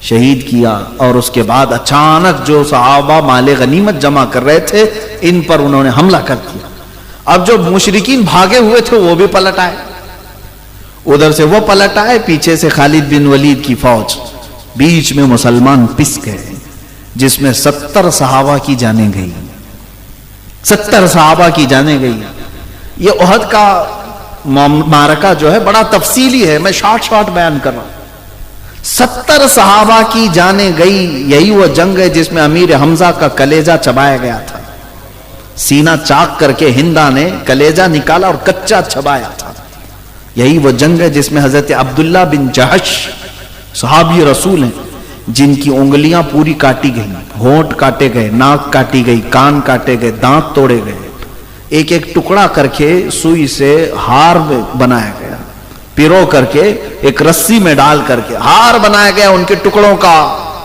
شہید کیا. اور اس کے بعد اچانک جو صحابہ مال غنیمت جمع کر رہے تھے ان پر انہوں نے حملہ کر دیا. اب جو مشرکین بھاگے ہوئے تھے وہ بھی پلٹ آئے، ادھر سے وہ پلٹ آئے، پیچھے سے خالد بن ولید کی فوج، بیچ میں مسلمان پس گئے، جس میں 70 صحابہ کی جانیں گئی. 70 صحابہ کی جانیں گئی. یہ احد کا معرکہ جو ہے بڑا تفصیلی ہے، میں شارٹ بیان کر رہا ہوں. 70 صحابہ کی جانیں گئی. یہی وہ جنگ ہے جس میں امیر حمزہ کا کلیجہ چبایا گیا تھا. سینہ چاک کر کے ہندا نے کلیجہ نکالا اور کچا چبایا تھا. یہی وہ جنگ ہے جس میں حضرت عبداللہ بن جہش صحابی رسول ہیں، جن کی انگلیاں پوری کاٹی گئی، ہونٹ کاٹے گئے، ناک کاٹی گئی، کان کاٹے گئے، دانت توڑے گئے، ایک ایک ٹکڑا کر کے سوئی سے ہار بنایا گیا، پیرو کر کے ایک رسی میں ڈال کر کے ہار بنایا گیا ان کے ٹکڑوں کا.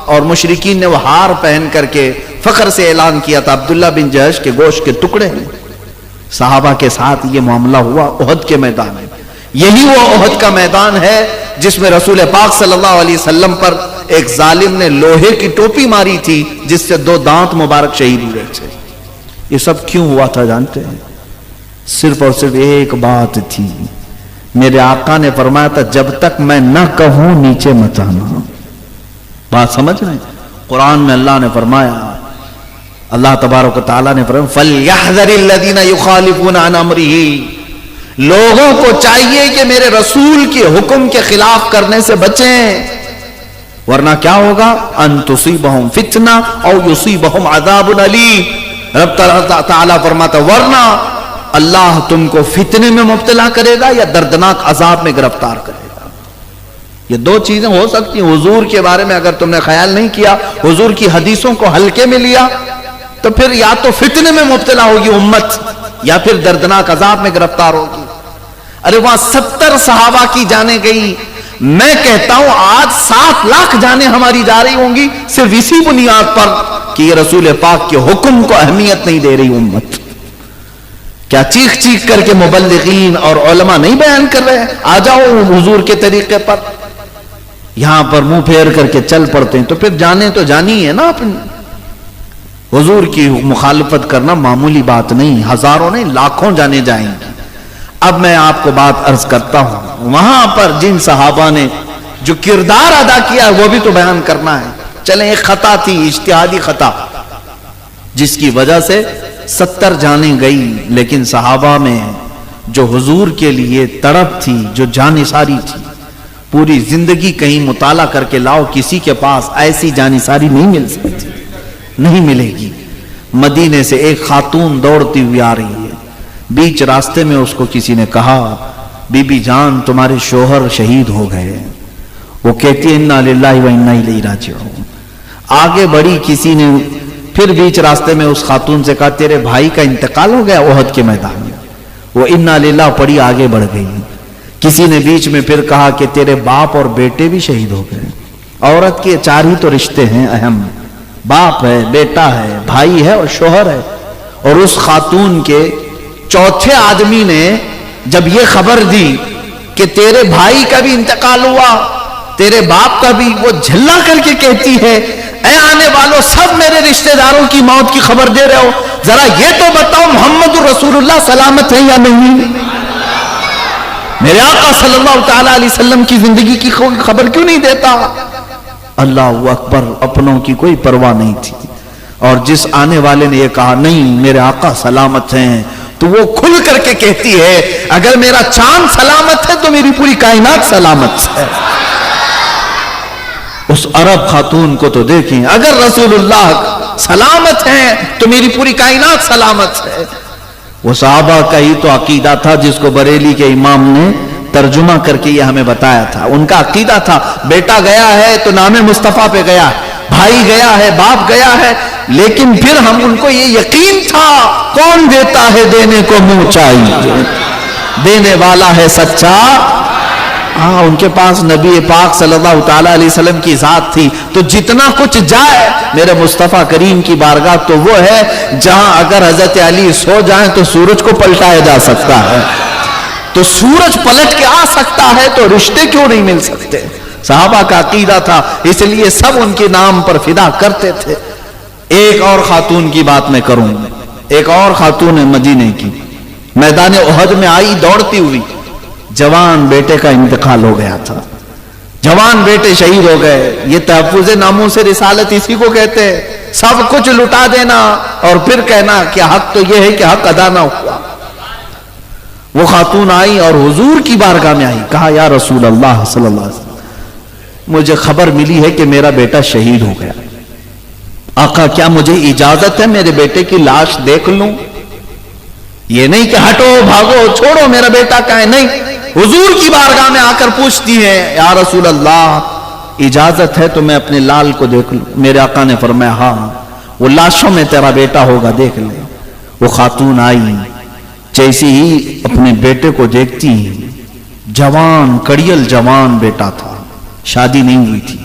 اور مشرکین نے وہ ہار پہن کر کے فخر سے اعلان کیا تھا عبداللہ بن جہش کے گوشت کے ٹکڑے ہیں. صحابہ کے ساتھ یہ معاملہ ہوا احد کے میدان میں. یہی وہ احد کا میدان ہے جس میں رسول پاک صلی اللہ علیہ وسلم پر ایک ظالم نے لوہے کی ٹوپی ماری تھی جس سے 2 دانت مبارک شہید ہوئے تھے. یہ سب کیوں ہوا تھا جانتے ہیں؟ صرف اور صرف ایک بات تھی. میرے آقا نے فرمایا تھا جب تک میں نہ کہوں نیچے مت آنا. بات سمجھ رہے ہیں؟ قرآن میں اللہ نے فرمایا، اللہ تبارک و تعالیٰ نے فرمایا فَلْيَحْذَرِ الَّذِينَ يُخَالِفُونَ عَنْ أَمْرِهِ، لوگوں کو چاہیے کہ میرے رسول کے حکم کے خلاف کرنے سے بچیں، ورنہ کیا ہوگا؟ ان تصیبہم فتنہ او یصیبہم عذاب علیم. رب تعالیٰ فرماتا ورنہ اللہ تم کو فتنے میں مبتلا کرے گا یا دردناک عذاب میں گرفتار کرے گا. یہ 2 چیزیں ہو سکتی ہیں. حضور کے بارے میں اگر تم نے خیال نہیں کیا، حضور کی حدیثوں کو ہلکے میں لیا، تو پھر یا تو فتنے میں مبتلا ہوگی امت یا پھر دردناک عذاب میں گرفتار ہوگی. ارے وہاں 70 صحابہ کی جانیں گئی. میں کہتا ہوں آج 7 لاکھ جانیں ہماری جا رہی ہوں گی صرف اسی بنیاد پر کہ یہ رسول پاک کے حکم کو اہمیت نہیں دے رہی امت. کیا چیخ چیخ کر کے مبلغین اور علماء نہیں بیان کر رہے ہیں آ جاؤ حضور کے طریقے پر؟ یہاں پر منہ پھیر کر کے چل پڑتے ہیں. تو پھر جانے تو جانی ہے نا اپنی. حضور کی مخالفت کرنا معمولی بات نہیں، ہزاروں نہیں لاکھوں جانے جائیں گی. اب میں آپ کو بات عرض کرتا ہوں، وہاں پر جن صحابہ نے جو کردار ادا کیا وہ بھی تو بیان کرنا ہے. چلیں ایک خطا تھی، اجتہادی خطا، جس کی وجہ سے 70 جانیں گئی. لیکن صحابہ میں جو حضور کے لیے تڑپ تھی، جو جانثاری تھی، پوری زندگی کہیں مطالعہ کر کے لاؤ، کسی کے پاس ایسی جانثاری نہیں مل سکتی، نہیں ملے گی. مدینے سے ایک خاتون دوڑتی ہوئی آ رہی ہے. بیچ راستے میں اس کو کسی نے کہا بی بی جان تمہارے شوہر شہید ہو گئے. وہ کہتی ہے انا للہ و انا الیہ راجعون. آگے بڑھی، کسی نے پھر بیچ راستے میں اس خاتون سے کہا تیرے بھائی کا انتقال ہو گیا احد کے میدان میں. وہ انا للہ پڑھی آگے بڑھ گئی. کسی نے بیچ میں پھر کہا کہ تیرے باپ اور بیٹے بھی شہید ہو گئے. عورت کے 4 ہی تو رشتے ہیں اہم، باپ ہے، بیٹا ہے، بھائی ہے اور شوہر ہے. اور اس خاتون کے 4تھے آدمی نے جب یہ خبر دی کہ تیرے بھائی کا بھی انتقال ہوا، تیرے باپ کا بھی، وہ جھلا کر کے کہتی ہے اے آنے والوں سب میرے رشتہ داروں کی موت کی خبر دے رہے ہو، ذرا یہ تو بتاؤ محمد رسول اللہ سلامت ہے یا نہیں؟ میرے آقا صلی اللہ تعالی علیہ وسلم کی زندگی کی خبر کیوں نہیں دیتا؟ اللہ اکبر، اپنوں کی کوئی پرواہ نہیں تھی. اور جس آنے والے نے یہ کہا نہیں میرے آقا سلامت ہیں، تو وہ کھل کر کے کہتی ہے اگر میرا چاند سلامت ہے تو میری پوری کائنات سلامت ہے. اس عرب خاتون کو تو دیکھیں، اگر رسول اللہ سلامت ہیں تو میری پوری کائنات سلامت ہے. وہ صحابہ کا ہی تو عقیدہ تھا جس کو بریلی کے امام نے ترجمہ کر کے یہ ہمیں بتایا تھا. ان کا عقیدہ تھا بیٹا گیا ہے تو نام مصطفیٰ پہ گیا ہے، بھائی گیا ہے، باپ گیا ہے، لیکن پھر ہم ان کو یہ یقین تھا کون دیتا ہے دینے کو منہ چاہیے، دینے والا ہے سچا. ہاں، ان کے پاس نبی پاک صلی اللہ تعالی علیہ وسلم کی ذات تھی، تو جتنا کچھ جائے میرے مصطفیٰ کریم کی بارگاہ تو وہ ہے جہاں اگر حضرت علی سو جائیں تو سورج کو پلٹایا جا سکتا ہے. تو سورج پلٹ کے آ سکتا ہے تو رشتے کیوں نہیں مل سکتے؟ صحابہ کا عقیدہ تھا، اس لیے سب ان کے نام پر فدا کرتے تھے. ایک اور خاتون کی بات میں کروں، ایک اور خاتون مدینے کی، میدان احد میں آئی دوڑتی ہوئی. جوان بیٹے کا انتقال ہو گیا تھا، جوان بیٹے شہید ہو گئے. یہ تحفظ ناموس رسالت اسی کو کہتے ہیں، سب کچھ لٹا دینا اور پھر کہنا کہ حق تو یہ ہے کہ حق ادا نہ ہوا. وہ خاتون آئی اور حضور کی بارگاہ میں آئی، کہا یا رسول اللہ صلی اللہ علیہ وسلم مجھے خبر ملی ہے کہ میرا بیٹا شہید ہو گیا. آقا کیا مجھے اجازت ہے میرے بیٹے کی لاش دیکھ لوں؟ یہ نہیں کہ ہٹو بھاگو چھوڑو میرا بیٹا کہاں ہے، نہیں، حضور کی بارگاہ میں آ کر پوچھتی ہے یا رسول اللہ اجازت ہے تو میں اپنے لال کو دیکھ لوں؟ میرے آقا نے فرمایا ہاں، وہ لاشوں میں تیرا بیٹا ہوگا، دیکھ لے. وہ خاتون آئی، جیسی ہی اپنے بیٹے کو دیکھتی، جوان کڑیل جوان بیٹا تھا، شادی نہیں ہوئی تھی.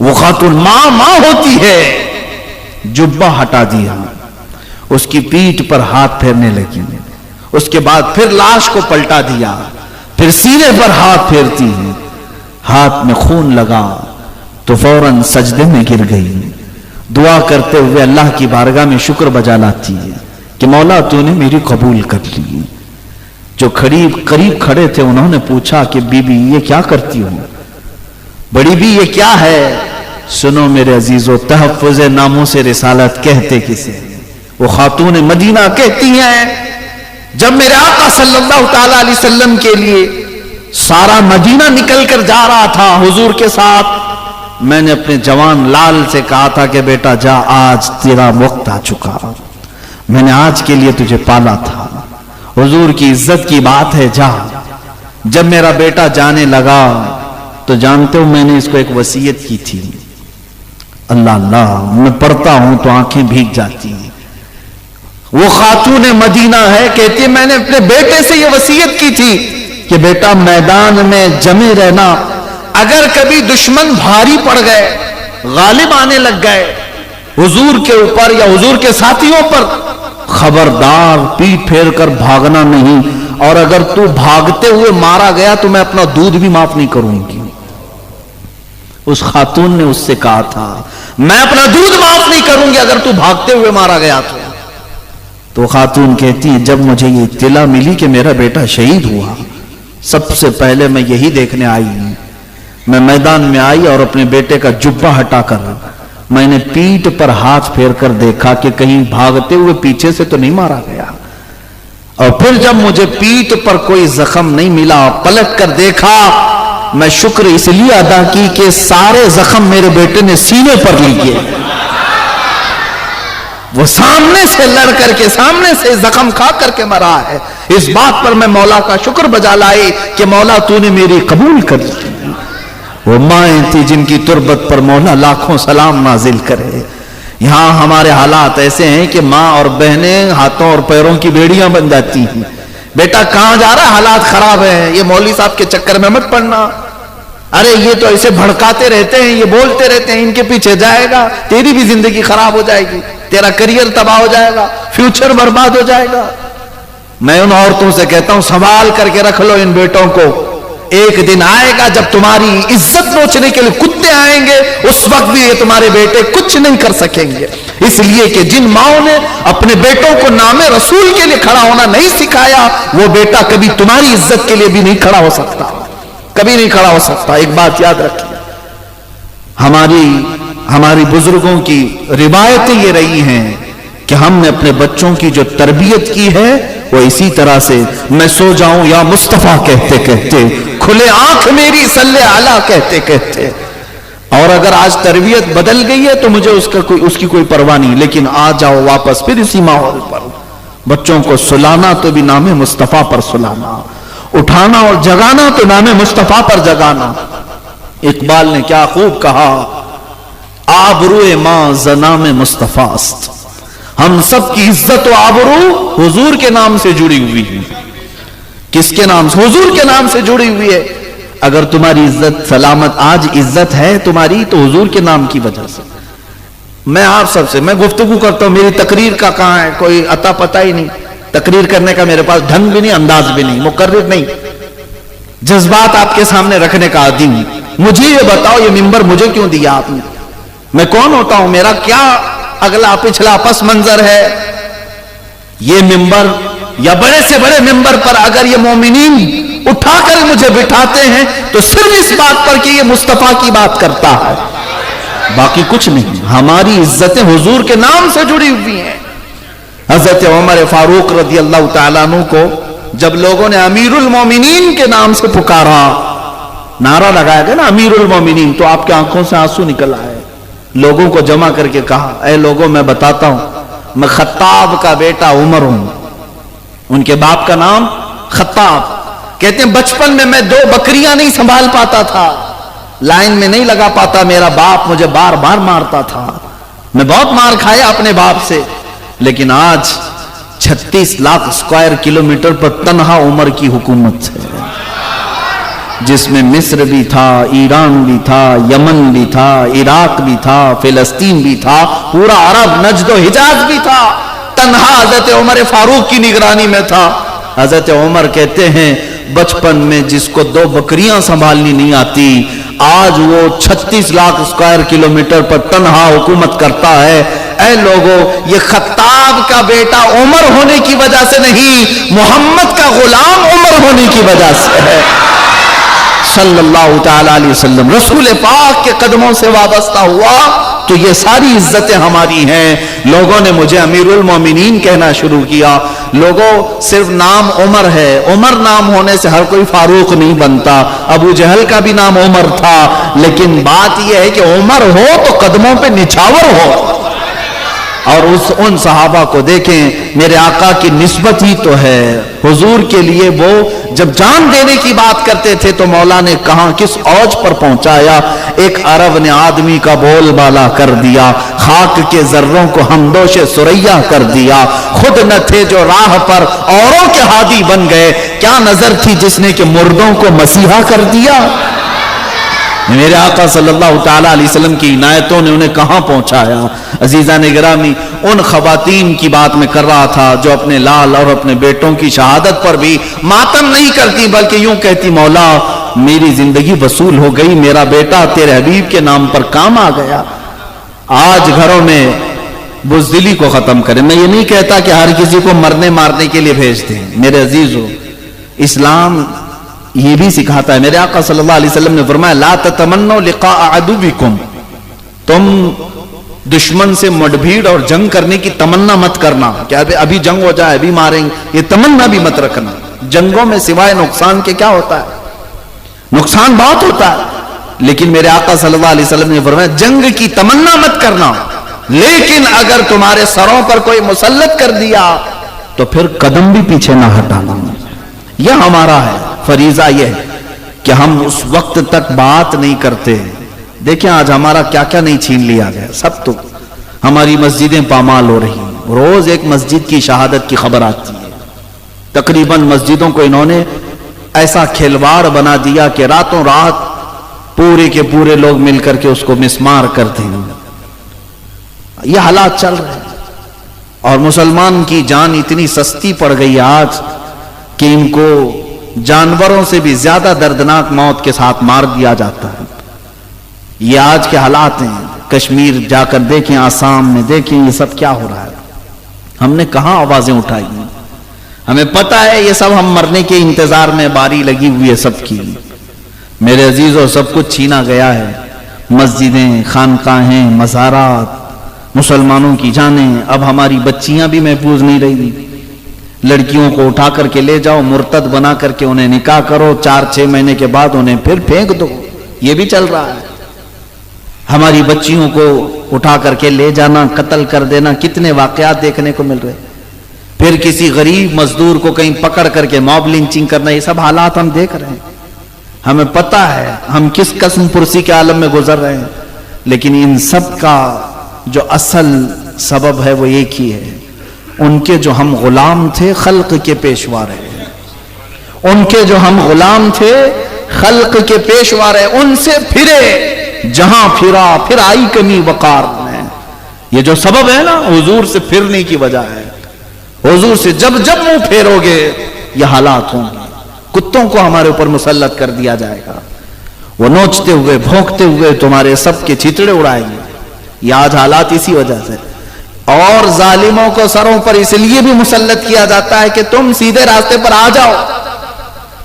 وہ خاتون ماں ہوتی ہے، جبہ ہٹا دیا، اس کی پیٹھ پر ہاتھ پھیرنے لگی. اس کے بعد پھر لاش کو پلٹا دیا، پھر سینے پر ہاتھ پھیرتی ہے، ہاتھ میں خون لگا تو فوراً سجدے میں گر گئی. دعا کرتے ہوئے اللہ کی بارگاہ میں شکر بجا لاتی ہے کہ مولا تو نے میری قبول کر لی. جو قریب کھڑے تھے انہوں نے پوچھا کہ بی بی یہ کیا کرتی ہو؟ بڑی بھی یہ کیا ہے؟ سنو میرے عزیزو، تحفظ ناموس رسالت کہتے کسے؟ وہ خاتون مدینہ کہتی ہیں جب میرے آقا صلی اللہ تعالی علیہ وسلم کے لیے سارا مدینہ نکل کر جا رہا تھا حضور کے ساتھ، میں نے اپنے جوان لال سے کہا تھا کہ بیٹا جا، آج تیرا وقت آ چکا، میں نے آج کے لیے تجھے پالا تھا، حضور کی عزت کی بات ہے، جا. جب میرا بیٹا جانے لگا تو جانتے ہو میں نے اس کو ایک وصیت کی تھی. اللہ اللہ، میں پڑھتا ہوں تو آنکھیں بھیگ جاتی ہیں. وہ خاتون مدینہ ہے، کہتی ہے میں نے اپنے بیٹے سے یہ وصیت کی تھی کہ بیٹا میدان میں جمے رہنا، اگر کبھی دشمن بھاری پڑ گئے، غالب آنے لگ گئے حضور کے اوپر یا حضور کے ساتھیوں پر، خبردار پیٹ پھیر کر بھاگنا نہیں، اور اگر تو بھاگتے ہوئے مارا گیا تو میں اپنا دودھ بھی معاف نہیں کروں گی. اس خاتون نے اس سے کہا تھا میں اپنا دودھ معاف نہیں کروں گی اگر تو بھاگتے ہوئے مارا گیا تو خاتون کہتی ہے جب مجھے یہ اطلاع ملی کہ میرا بیٹا شہید ہوا، سب سے پہلے میں یہی دیکھنے آئی ہوں. میں میدان میں آئی اور اپنے بیٹے کا جبہ ہٹا کر میں نے پیٹھ پر ہاتھ پھیر کر دیکھا کہ کہیں بھاگتے ہوئے پیچھے سے تو نہیں مارا گیا. اور پھر جب مجھے پیٹھ پر کوئی زخم نہیں ملا، پلٹ کر دیکھا، میں شکر اس لیے ادا کی کہ سارے زخم میرے بیٹے نے سینے پر لیے. وہ سامنے سے لڑ کر کے، سامنے سے زخم کھا کر کے مرا ہے. اس بات پر میں مولا کا شکر بجا لائی کہ مولا تو نے میری قبول کر لی. وہ مائیں تھی جن کی تربت پر مولا لاکھوں سلام نازل کرے. یہاں ہمارے حالات ایسے ہیں کہ ماں اور بہنیں ہاتھوں اور پیروں کی بیڑیاں بن جاتی ہیں. بیٹا کہاں جا رہا ہے؟ حالات خراب ہیں، یہ مولوی صاحب کے چکر میں مت پڑنا، ارے یہ تو ایسے بھڑکاتے رہتے ہیں، یہ بولتے رہتے ہیں، ان کے پیچھے جائے گا، تیری بھی زندگی خراب ہو جائے گی، تیرا کریئر تباہ ہو جائے گا، فیوچر برباد ہو جائے گا. میں ان عورتوں سے کہتا ہوں سنبھال کر کے رکھ لو ان بیٹوں کو. ایک دن آئے گا جب تمہاری عزت نوچنے کے لیے کتے آئیں گے، اس وقت بھی یہ تمہارے بیٹے کچھ نہیں کر سکیں گے، اس لیے کہ جن ماؤں نے اپنے بیٹوں کو نام رسول کے لیے کھڑا ہونا نہیں سکھایا، وہ بیٹا کبھی تمہاری عزت کے لیے بھی نہیں کھڑا ہو سکتا، کبھی نہیں کھڑا ہو سکتا۔ ایک بات یاد رکھیے، ہماری بزرگوں کی روایتیں یہ رہی ہیں کہ ہم نے اپنے بچوں کی جو تربیت کی ہے وہ اسی طرح سے، میں سو جاؤں یا مصطفیٰ کہتے کہتے، کھلے آنکھ میری صلی اعلیٰ کہتے کہتے، اور اگر آج تربیت بدل گئی ہے تو مجھے اس کی کوئی پرواہ نہیں، لیکن آ جاؤ واپس پھر اسی ماحول پر، بچوں کو سلانا تو بھی نام مصطفیٰ پر سلانا، اٹھانا اور جگانا تو نام مصطفیٰ پر جگانا۔ اقبال نے کیا خوب کہا، آبروئے ماں زنام مصطفیٰ است، ہم سب کی عزت و آبرو حضور کے نام سے جڑی ہوئی ہے۔ کس کے نام سے؟ حضور کے نام سے جڑی ہوئی ہے۔ اگر تمہاری عزت سلامت آج عزت ہے تمہاری تو حضور کے نام کی وجہ سے۔ میں آپ سب سے میں گفتگو کرتا ہوں، میری تقریر کا کہاں ہے کوئی عطا پتہ ہی نہیں، تقریر کرنے کا میرے پاس ڈھنگ بھی نہیں، انداز بھی نہیں، مقرر نہیں، جذبات آپ کے سامنے رکھنے کا عادی ہوں۔ مجھے یہ بتاؤ یہ ممبر مجھے کیوں دیا آپ نے؟ میں کون ہوتا ہوں؟ میرا کیا اگلا پچھلا پس منظر ہے؟ یہ ممبر یا بڑے سے بڑے ممبر پر اگر یہ مومنین اٹھا کر مجھے بٹھاتے ہیں تو صرف اس بات پر کہ یہ مصطفیٰ کی بات کرتا ہے، باقی کچھ نہیں۔ ہماری عزتیں حضور کے نام سے جڑی ہوئی ہیں۔ حضرت عمر فاروق رضی اللہ تعالیٰ عنہ کو جب لوگوں نے امیر المومنین کے نام سے پکارا، نعرہ لگایا گیا نا امیر المومنین، تو آپ کے آنکھوں سے آنسو نکل آئے۔ لوگوں کو جمع کر کے کہا، اے لوگوں میں بتاتا ہوں، میں خطاب کا بیٹا عمر ہوں۔ ان کے باپ کا نام خطاب، کہتے ہیں بچپن میں 2 بکریاں نہیں سنبھال پاتا تھا، لائن میں نہیں لگا پاتا، میرا باپ مجھے بار بار مارتا تھا، میں بہت مار کھایا اپنے باپ سے، لیکن آج 36 لاکھ اسکوائر کلومیٹر پر تنہا عمر کی حکومت ہے، جس میں مصر بھی تھا، ایران بھی تھا، یمن بھی تھا، عراق بھی تھا، فلسطین بھی تھا، پورا عرب نجد و حجاز بھی تھا، تنہا حضرت عمر فاروق کی نگرانی میں تھا۔ حضرت عمر کہتے ہیں بچپن میں جس کو 2 بکریاں سنبھالنی نہیں آتی، آج وہ 36 لاکھ اسکوائر کلومیٹر پر تنہا حکومت کرتا ہے۔ اے لوگوں، یہ خطاب کا بیٹا عمر ہونے کی وجہ سے نہیں، محمد کا غلام عمر ہونے کی وجہ سے ہے، صلی اللہ تعالی علیہ وسلم۔ رسول پاک کے قدموں سے وابستہ ہوا تو یہ ساری عزتیں ہماری ہیں۔ لوگوں نے مجھے امیر المومنین کہنا شروع کیا۔ لوگوں، صرف نام عمر ہے، عمر نام ہونے سے ہر کوئی فاروق نہیں بنتا۔ ابو جہل کا بھی نام عمر تھا، لیکن بات یہ ہے کہ عمر ہو تو قدموں پہ نچھاور ہو۔ اور ان صحابہ کو دیکھیں، میرے آقا کی نسبت ہی تو ہے حضور کے لیے۔ وہ جب جان دینے کی بات کرتے تھے تو مولا نے کہاں کس اوج پر پہنچایا، ایک عرب نے آدمی کا بول بالا کر دیا، خاک کے ذروں کو ہمدوش سریا کر دیا، خود نہ تھے جو راہ پر اوروں کے ہادی بن گئے، کیا نظر تھی جس نے کہ مردوں کو مسیحا کر دیا۔ میرے آقا صلی اللہ تعالیٰ علیہ وسلم کی عنایتوں نے انہیں کہاں پہنچایا۔ عزیزان گرامی، ان خواتین کی بات میں کر رہا تھا جو اپنے لال اور اپنے بیٹوں کی شہادت پر بھی ماتم نہیں کرتی، بلکہ یوں کہتی، مولا میری زندگی وصول ہو گئی، میرا بیٹا تیرے حبیب کے نام پر کام آ گیا۔ آج گھروں میں بزدلی کو ختم کریں۔ میں یہ نہیں کہتا کہ ہر کسی کو مرنے مارنے کے لیے بھیج دیں، میرے عزیزو، اسلام یہ بھی سکھاتا ہے۔ میرے آقا صلی اللہ علیہ وسلم نے فرمایا، لا تتمنوا لقاء عدوکم، تم دشمن سے مڈبھیڑ اور جنگ کرنے کی تمنا مت کرنا کہ ابھی جنگ ہو جائے، ابھی ماریں گے، یہ تمنا بھی مت رکھنا۔ جنگوں میں سوائے نقصان کے کیا ہوتا ہے؟ نقصان بہت ہوتا ہے، لیکن میرے آقا صلی اللہ علیہ وسلم نے فرمایا جنگ کی تمنا مت کرنا، لیکن اگر تمہارے سروں پر کوئی مسلط کر دیا تو پھر قدم بھی پیچھے نہ ہٹانا۔ یہ ہمارا ہے فریضہ، یہ ہے کہ ہم اس وقت تک بات نہیں کرتے۔ دیکھیں آج ہمارا کیا کیا نہیں چھین لیا گیا، سب تو ہماری مسجدیں پامال ہو رہی ہیں۔ روز ایک مسجد کی شہادت کی خبر آتی ہے، تقریباً مسجدوں کو انہوں نے ایسا کھلواڑ بنا دیا کہ راتوں رات پورے کے پورے لوگ مل کر کے اس کو مسمار کرتے ہیں۔ یہ حالات چل رہے ہیں، اور مسلمان کی جان اتنی سستی پڑ گئی آج کہ ان کو جانوروں سے بھی زیادہ دردناک موت کے ساتھ مار دیا جاتا ہے۔ یہ آج کے حالات ہیں، کشمیر جا کر دیکھیں، آسام میں دیکھیں، یہ سب کیا ہو رہا ہے۔ ہم نے کہاں آوازیں اٹھائی ہیں؟ ہمیں پتا ہے یہ سب ہم مرنے کے انتظار میں باری لگی ہوئی ہے سب کی۔ میرے عزیزوں، سب کچھ چھینا گیا ہے، مسجدیں، خانقاہیں، مزارات، مسلمانوں کی جانیں۔ اب ہماری بچیاں بھی محفوظ نہیں رہی۔ لڑکیوں کو اٹھا کر کے لے جاؤ، مرتد بنا کر کے انہیں نکاح کرو، 4-6 مہینے کے بعد انہیں پھر پھینک دو، یہ بھی چل رہا ہے۔ ہماری بچیوں کو اٹھا کر کے لے جانا، قتل کر دینا، کتنے واقعات دیکھنے کو مل رہے۔ پھر کسی غریب مزدور کو کہیں پکڑ کر کے موب لنچنگ کرنا، یہ سب حالات ہم دیکھ رہے ہیں۔ ہمیں پتا ہے ہم کس قسم پرسی کے عالم میں گزر رہے ہیں، لیکن ان سب کا جو اصل سبب ہے وہ ایک ہی ہے۔ ان کے جو ہم غلام تھے، خلق کے پیشوا رہے۔ ان کے جو ہم غلام تھے، خلق کے پیشوا رہے، ان سے پھرے، جہاں پھرا پھر آئی کمی وقار میں۔ یہ جو سبب ہے نا، حضور سے پھرنے کی وجہ ہے۔ حضور سے جب جب منہ پھیرو گے یہ حالات ہوں گے۔ کتوں کو ہمارے اوپر مسلط کر دیا جائے گا، وہ نوچتے ہوئے بھونکتے ہوئے تمہارے سب کے چھتڑے اڑائیں گے۔ یہ آج حالات اسی وجہ سے۔ اور ظالموں کو سروں پر اس لیے بھی مسلط کیا جاتا ہے کہ تم سیدھے راستے پر آ جاؤ۔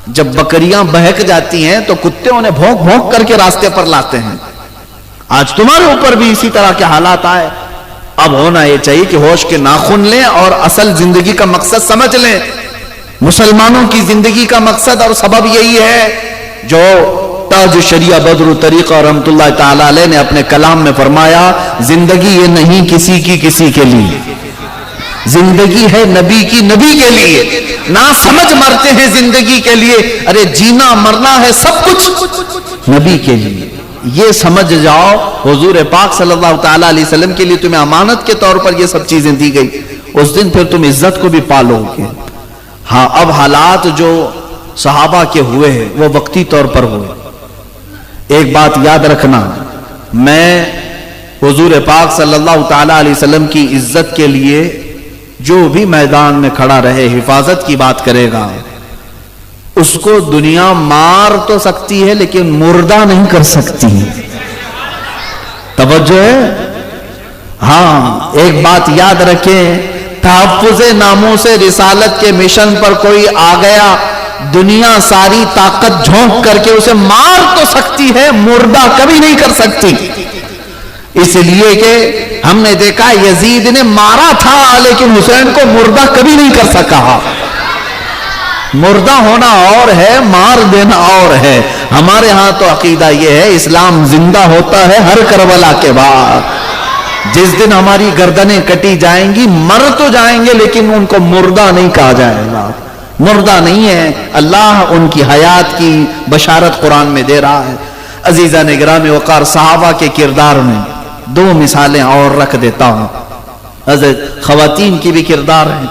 جب بکریاں بہک جاتی ہیں تو کتے انہیں بھونک بھونک کر کے راستے پر لاتے ہیں۔ آج تمہارے اوپر بھی اسی طرح کے حالات آئے۔ اب ہونا یہ چاہیے کہ ہوش کے ناخن لیں اور اصل زندگی کا مقصد سمجھ لیں۔ مسلمانوں کی زندگی کا مقصد اور سبب یہی ہے جو تاج شریعہ بدر طریقہ رحمت اللہ تعالی علیہ نے اپنے کلام میں فرمایا، زندگی یہ نہیں کسی کے لیے، زندگی ہے نبی کی، نبی کے لیے۔ نہ سمجھ مرتے ہیں زندگی کے لیے، ارے جینا مرنا ہے سب کچھ نبی کے لیے۔ یہ سمجھ جاؤ، حضور پاک صلی اللہ تعالی علیہ وسلم کے لیے تمہیں امانت کے طور پر یہ سب چیزیں دی گئی، اس دن پھر تم عزت کو بھی پالو گے۔ ہاں، اب حالات جو صحابہ کے ہوئے ہیں وہ وقتی طور پر ہوئے۔ ایک بات یاد رکھنا، میں حضور پاک صلی اللہ تعالی علیہ وسلم کی عزت کے لیے جو بھی میدان میں کھڑا رہے، حفاظت کی بات کرے گا، اس کو دنیا مار تو سکتی ہے لیکن مردہ نہیں کر سکتی۔ توجہ ہے؟ ہاں، ایک بات یاد رکھیں، تحفظ ناموس رسالت کے مشن پر کوئی آ گیا، دنیا ساری طاقت جھونک کر کے اسے مار تو سکتی ہے، مردہ کبھی نہیں کر سکتی۔ اس لیے کہ ہم نے دیکھا یزید نے مارا تھا لیکن حسین کو مردہ کبھی نہیں کر سکا۔ مردہ ہونا اور ہے، مار دینا اور ہے۔ ہمارے ہاں تو عقیدہ یہ ہے، اسلام زندہ ہوتا ہے ہر کربلا کے بعد۔ جس دن ہماری گردنیں کٹی جائیں گی، مر تو جائیں گے لیکن ان کو مردہ نہیں کہا جائے گا، مردہ نہیں ہے۔ اللہ ان کی حیات کی بشارت قرآن میں دے رہا ہے۔ عزیزان گرامی وقار، صحابہ کے کردار میں 2 مثالیں اور رکھ دیتا ہوں۔ حضرت خواتین کی بھی کردار ہے۔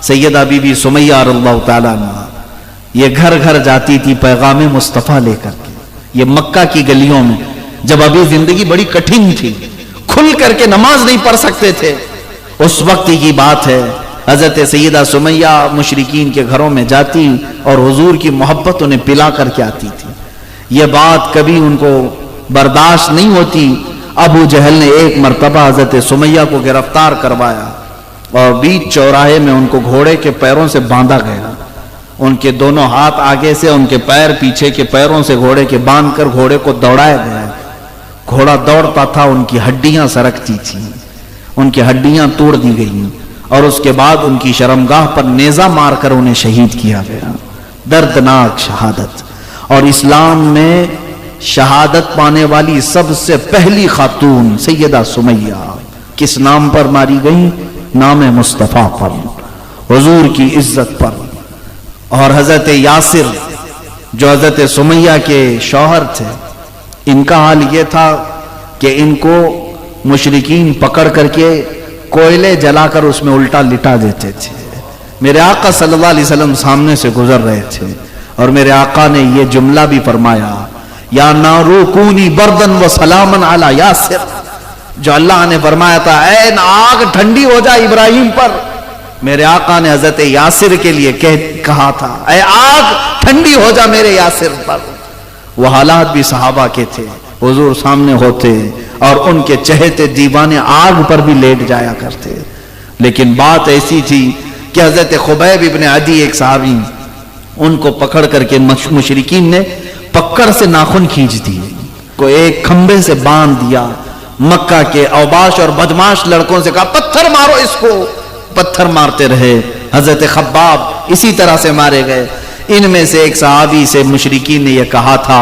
سیدہ بی بی سمیہ رضی اللہ تعالیٰ عنہ، یہ گھر گھر جاتی تھی پیغام مصطفیٰ لے کر کے۔ یہ مکہ کی گلیوں میں، جب ابھی زندگی بڑی کٹھن تھی، کھل کر کے نماز نہیں پڑھ سکتے تھے، اس وقت کی بات ہے، حضرت سیدہ سمیہ مشرکین کے گھروں میں جاتی اور حضور کی محبت انہیں پلا کر کے آتی تھی۔ یہ بات کبھی ان کو برداشت نہیں ہوتی۔ ابو جہل نے ایک مرتبہ حضرت سمیہ کو گرفتار کروایا اور بیچ چوراہے میں ان کو گھوڑے کے پیروں سے باندھا گیا۔ ان کے دونوں ہاتھ آگے سے، ان کے پیر پیچھے کے پیروں سے گھوڑے کے باندھ کر گھوڑے کو دوڑایا گیا۔ گھوڑا دوڑتا تھا، ان کی ہڈیاں سرکتی تھیں، ان کی ہڈیاں توڑ دی گئیں اور اس کے بعد ان کی شرمگاہ پر نیزہ مار کر انہیں شہید کیا گیا۔ دردناک شہادت۔ اور اسلام میں شہادت پانے والی سب سے پہلی خاتون سیدہ سمیہ کس نام پر ماری گئی؟ نام مصطفیٰ پر، حضور کی عزت پر۔ اور حضرت یاسر جو حضرت سمیہ کے شوہر تھے، ان کا حال یہ تھا کہ ان کو مشرکین پکڑ کر کے کوئلے جلا کر اس میں الٹا لٹا دیتے تھے۔ میرے آقا صلی اللہ علیہ وسلم سامنے سے گزر رہے تھے اور میرے آقا نے یہ جملہ بھی فرمایا، یا نارو کونی بردن و سلامن علی یاسر، جو اللہ نے فرمایا تھا اے آگ ٹھنڈی ہو جائے ابراہیم پر، میرے آقا نے حضرت یاسر کے لیے کہا تھا اے آگ ٹھنڈی ہو جا میرے یاسر پر. وہ حالات بھی صحابہ کے تھے, حضور سامنے ہوتے اور ان کے چہتے دیوانے آگ پر بھی لیٹ جایا کرتے. لیکن بات ایسی تھی کہ حضرت خبیب ابن عدی ایک صحابی, ان کو پکڑ کر کے مشرکین نے پکڑ سے ناخن کھینچ دیے, کو ایک کھمبے سے باندھ دیا. مکہ کے اوباش اور بدماش لڑکوں سے کہا پتھر مارو اس کو, پتھر مارتے رہے. حضرت خباب اسی طرح سے مارے گئے. ان میں سے ایک صحابی سے مشرکین نے یہ کہا تھا